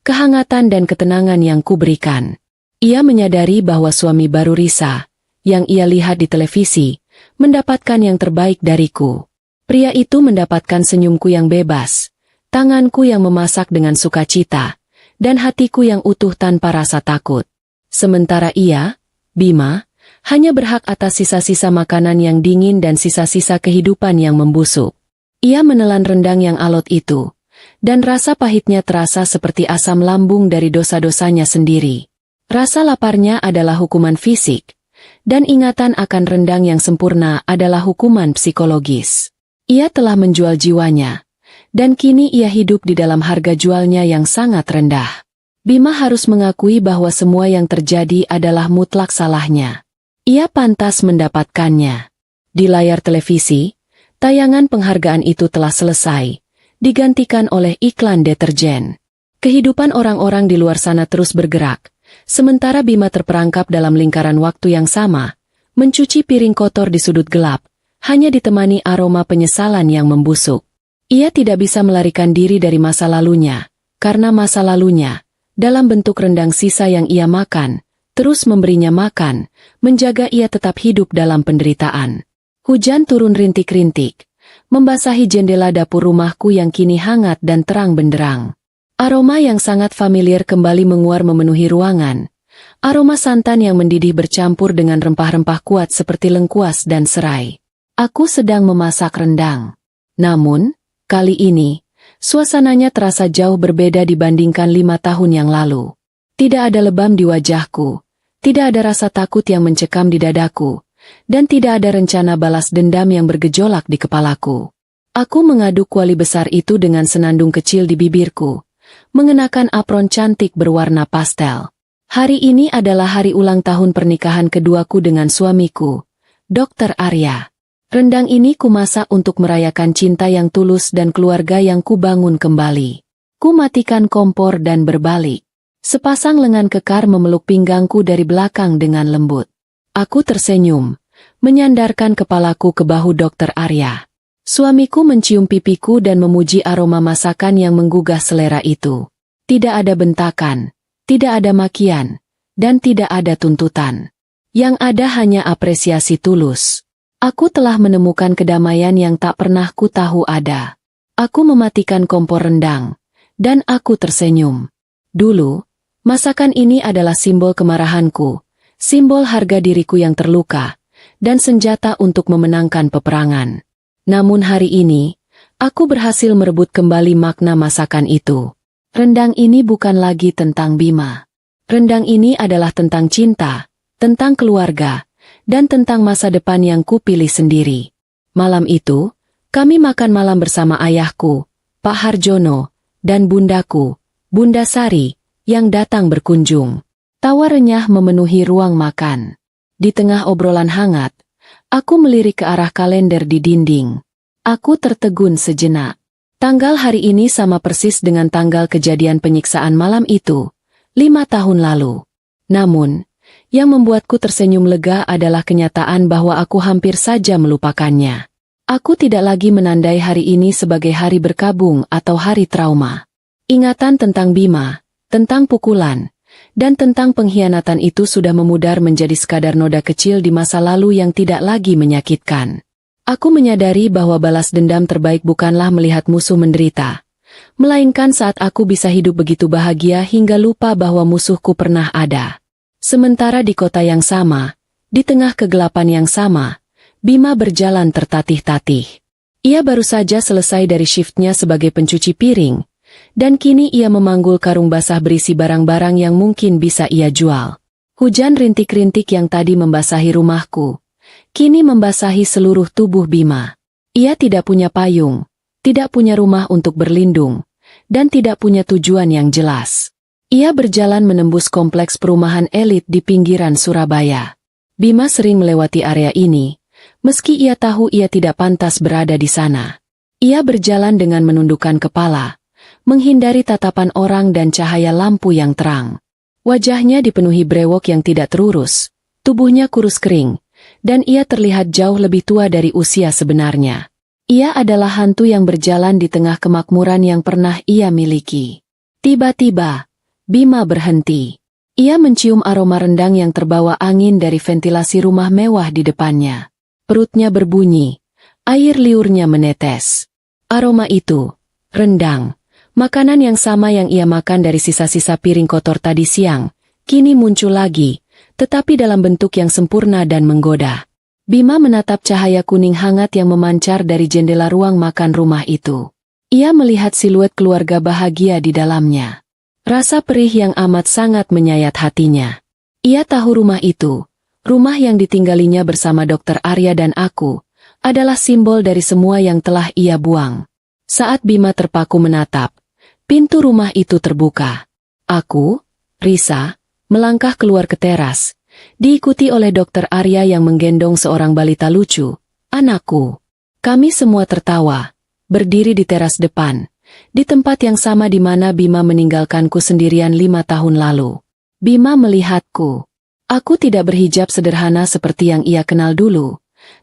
Kehangatan dan ketenangan yang kuberikan. Ia menyadari bahwa suami baru Risa, yang ia lihat di televisi, mendapatkan yang terbaik dariku. Pria itu mendapatkan senyumku yang bebas, tanganku yang memasak dengan sukacita, dan hatiku yang utuh tanpa rasa takut. Sementara ia, Bima, hanya berhak atas sisa-sisa makanan yang dingin dan sisa-sisa kehidupan yang membusuk. Ia menelan rendang yang alot itu. Dan rasa pahitnya terasa seperti asam lambung dari dosa-dosanya sendiri. Rasa laparnya adalah hukuman fisik, dan ingatan akan rendang yang sempurna adalah hukuman psikologis. Ia telah menjual jiwanya, dan kini ia hidup di dalam harga jualnya yang sangat rendah. Bima harus mengakui bahwa semua yang terjadi adalah mutlak salahnya. Ia pantas mendapatkannya. Di layar televisi, tayangan penghargaan itu telah selesai. Digantikan oleh iklan deterjen. Kehidupan orang-orang di luar sana terus bergerak, sementara Bima terperangkap dalam lingkaran waktu yang sama, mencuci piring kotor di sudut gelap, hanya ditemani aroma penyesalan yang membusuk. Ia tidak bisa melarikan diri dari masa lalunya, karena masa lalunya, dalam bentuk rendang sisa yang ia makan, terus memberinya makan, menjaga ia tetap hidup dalam penderitaan. Hujan turun rintik-rintik, membasahi jendela dapur rumahku yang kini hangat dan terang benderang. Aroma yang sangat familiar kembali menguar memenuhi ruangan. Aroma santan yang mendidih bercampur dengan rempah-rempah kuat seperti lengkuas dan serai. Aku sedang memasak rendang. Namun, kali ini, suasananya terasa jauh berbeda dibandingkan 5 tahun yang lalu. Tidak ada lebam di wajahku, tidak ada rasa takut yang mencekam di dadaku, dan tidak ada rencana balas dendam yang bergejolak di kepalaku. Aku mengaduk kuali besar itu dengan senandung kecil di bibirku, mengenakan apron cantik berwarna pastel. Hari ini adalah hari ulang tahun pernikahan keduaku dengan suamiku, Dr. Arya. Rendang ini kumasak untuk merayakan cinta yang tulus dan keluarga yang kubangun kembali. Ku matikan kompor dan berbalik. Sepasang lengan kekar memeluk pinggangku dari belakang dengan lembut. Aku tersenyum, menyandarkan kepalaku ke bahu Dr. Arya. Suamiku mencium pipiku dan memuji aroma masakan yang menggugah selera itu. Tidak ada bentakan, tidak ada makian, dan tidak ada tuntutan. Yang ada hanya apresiasi tulus. Aku telah menemukan kedamaian yang tak pernah ku tahu ada. Aku mematikan kompor rendang, dan aku tersenyum. Dulu, masakan ini adalah simbol kemarahanku. Simbol harga diriku yang terluka, dan senjata untuk memenangkan peperangan. Namun hari ini, aku berhasil merebut kembali makna masakan itu. Rendang ini bukan lagi tentang Bima. Rendang ini adalah tentang cinta, tentang keluarga, dan tentang masa depan yang kupilih sendiri. Malam itu, kami makan malam bersama ayahku, Pak Harjono, dan bundaku, Bunda Sari, yang datang berkunjung. Tawa renyah memenuhi ruang makan. Di tengah obrolan hangat, aku melirik ke arah kalender di dinding. Aku tertegun sejenak. Tanggal hari ini sama persis dengan tanggal kejadian penyiksaan malam itu, 5 tahun lalu. Namun, yang membuatku tersenyum lega adalah kenyataan bahwa aku hampir saja melupakannya. Aku tidak lagi menandai hari ini sebagai hari berkabung atau hari trauma. Ingatan tentang Bima, tentang pukulan, dan tentang pengkhianatan itu sudah memudar menjadi sekadar noda kecil di masa lalu yang tidak lagi menyakitkan. Aku menyadari bahwa balas dendam terbaik bukanlah melihat musuh menderita, melainkan saat aku bisa hidup begitu bahagia hingga lupa bahwa musuhku pernah ada. Sementara di kota yang sama, di tengah kegelapan yang sama, Bima berjalan tertatih-tatih. Ia baru saja selesai dari shiftnya sebagai pencuci piring, dan kini ia memanggul karung basah berisi barang-barang yang mungkin bisa ia jual. Hujan rintik-rintik yang tadi membasahi rumahku, kini membasahi seluruh tubuh Bima. Ia tidak punya payung, tidak punya rumah untuk berlindung, dan tidak punya tujuan yang jelas. Ia berjalan menembus kompleks perumahan elit di pinggiran Surabaya. Bima sering melewati area ini, meski ia tahu ia tidak pantas berada di sana. Ia berjalan dengan menundukkan kepala, menghindari tatapan orang dan cahaya lampu yang terang. Wajahnya dipenuhi brewok yang tidak terurus, tubuhnya kurus kering, dan ia terlihat jauh lebih tua dari usia sebenarnya. Ia adalah hantu yang berjalan di tengah kemakmuran yang pernah ia miliki. Tiba-tiba, Bima berhenti. Ia mencium aroma rendang yang terbawa angin dari ventilasi rumah mewah di depannya. Perutnya berbunyi, air liurnya menetes. Aroma itu, rendang, makanan yang sama yang ia makan dari sisa-sisa piring kotor tadi siang, kini muncul lagi, tetapi dalam bentuk yang sempurna dan menggoda. Bima menatap cahaya kuning hangat yang memancar dari jendela ruang makan rumah itu. Ia melihat siluet keluarga bahagia di dalamnya. Rasa perih yang amat sangat menyayat hatinya. Ia tahu rumah itu, rumah yang ditinggalinya bersama Dr. Arya dan aku, adalah simbol dari semua yang telah ia buang. Saat Bima terpaku menatap, pintu rumah itu terbuka. Aku, Risa, melangkah keluar ke teras, diikuti oleh Dr. Arya yang menggendong seorang balita lucu, anakku. Kami semua tertawa, berdiri di teras depan, di tempat yang sama di mana Bima meninggalkanku sendirian 5 tahun lalu. Bima melihatku. Aku tidak berhijab sederhana seperti yang ia kenal dulu,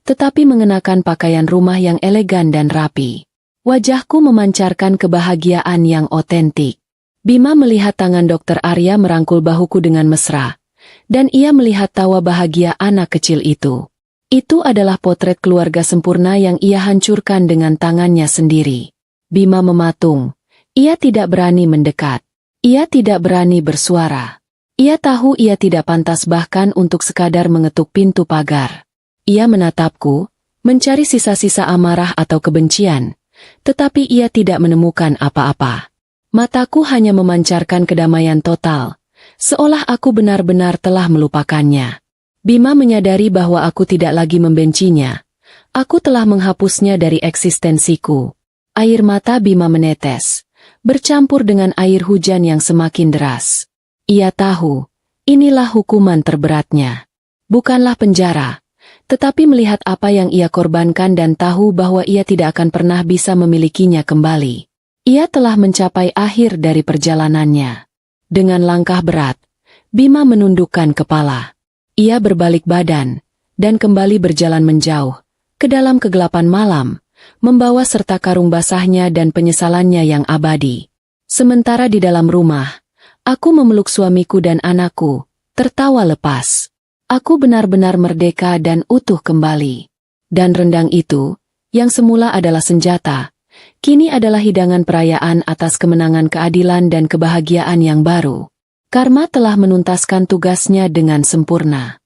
tetapi mengenakan pakaian rumah yang elegan dan rapi. Wajahku memancarkan kebahagiaan yang otentik. Bima melihat tangan Dr. Arya merangkul bahuku dengan mesra, dan ia melihat tawa bahagia anak kecil itu. Itu adalah potret keluarga sempurna yang ia hancurkan dengan tangannya sendiri. Bima mematung. Ia tidak berani mendekat. Ia tidak berani bersuara. Ia tahu ia tidak pantas bahkan untuk sekadar mengetuk pintu pagar. Ia menatapku, mencari sisa-sisa amarah atau kebencian, tetapi ia tidak menemukan apa-apa. Mataku hanya memancarkan kedamaian total, seolah aku benar-benar telah melupakannya. Bima menyadari bahwa aku tidak lagi membencinya. Aku telah menghapusnya dari eksistensiku. Air mata Bima menetes, bercampur dengan air hujan yang semakin deras. Ia tahu, inilah hukuman terberatnya. Bukanlah penjara, tetapi melihat apa yang ia korbankan dan tahu bahwa ia tidak akan pernah bisa memilikinya kembali. Ia telah mencapai akhir dari perjalanannya. Dengan langkah berat, Bima menundukkan kepala. Ia berbalik badan, dan kembali berjalan menjauh, ke dalam kegelapan malam, membawa serta karung basahnya dan penyesalannya yang abadi. Sementara di dalam rumah, aku memeluk suamiku dan anakku, tertawa lepas. Aku benar-benar merdeka dan utuh kembali. Dan rendang itu, yang semula adalah senjata, kini adalah hidangan perayaan atas kemenangan keadilan dan kebahagiaan yang baru. Karma telah menuntaskan tugasnya dengan sempurna.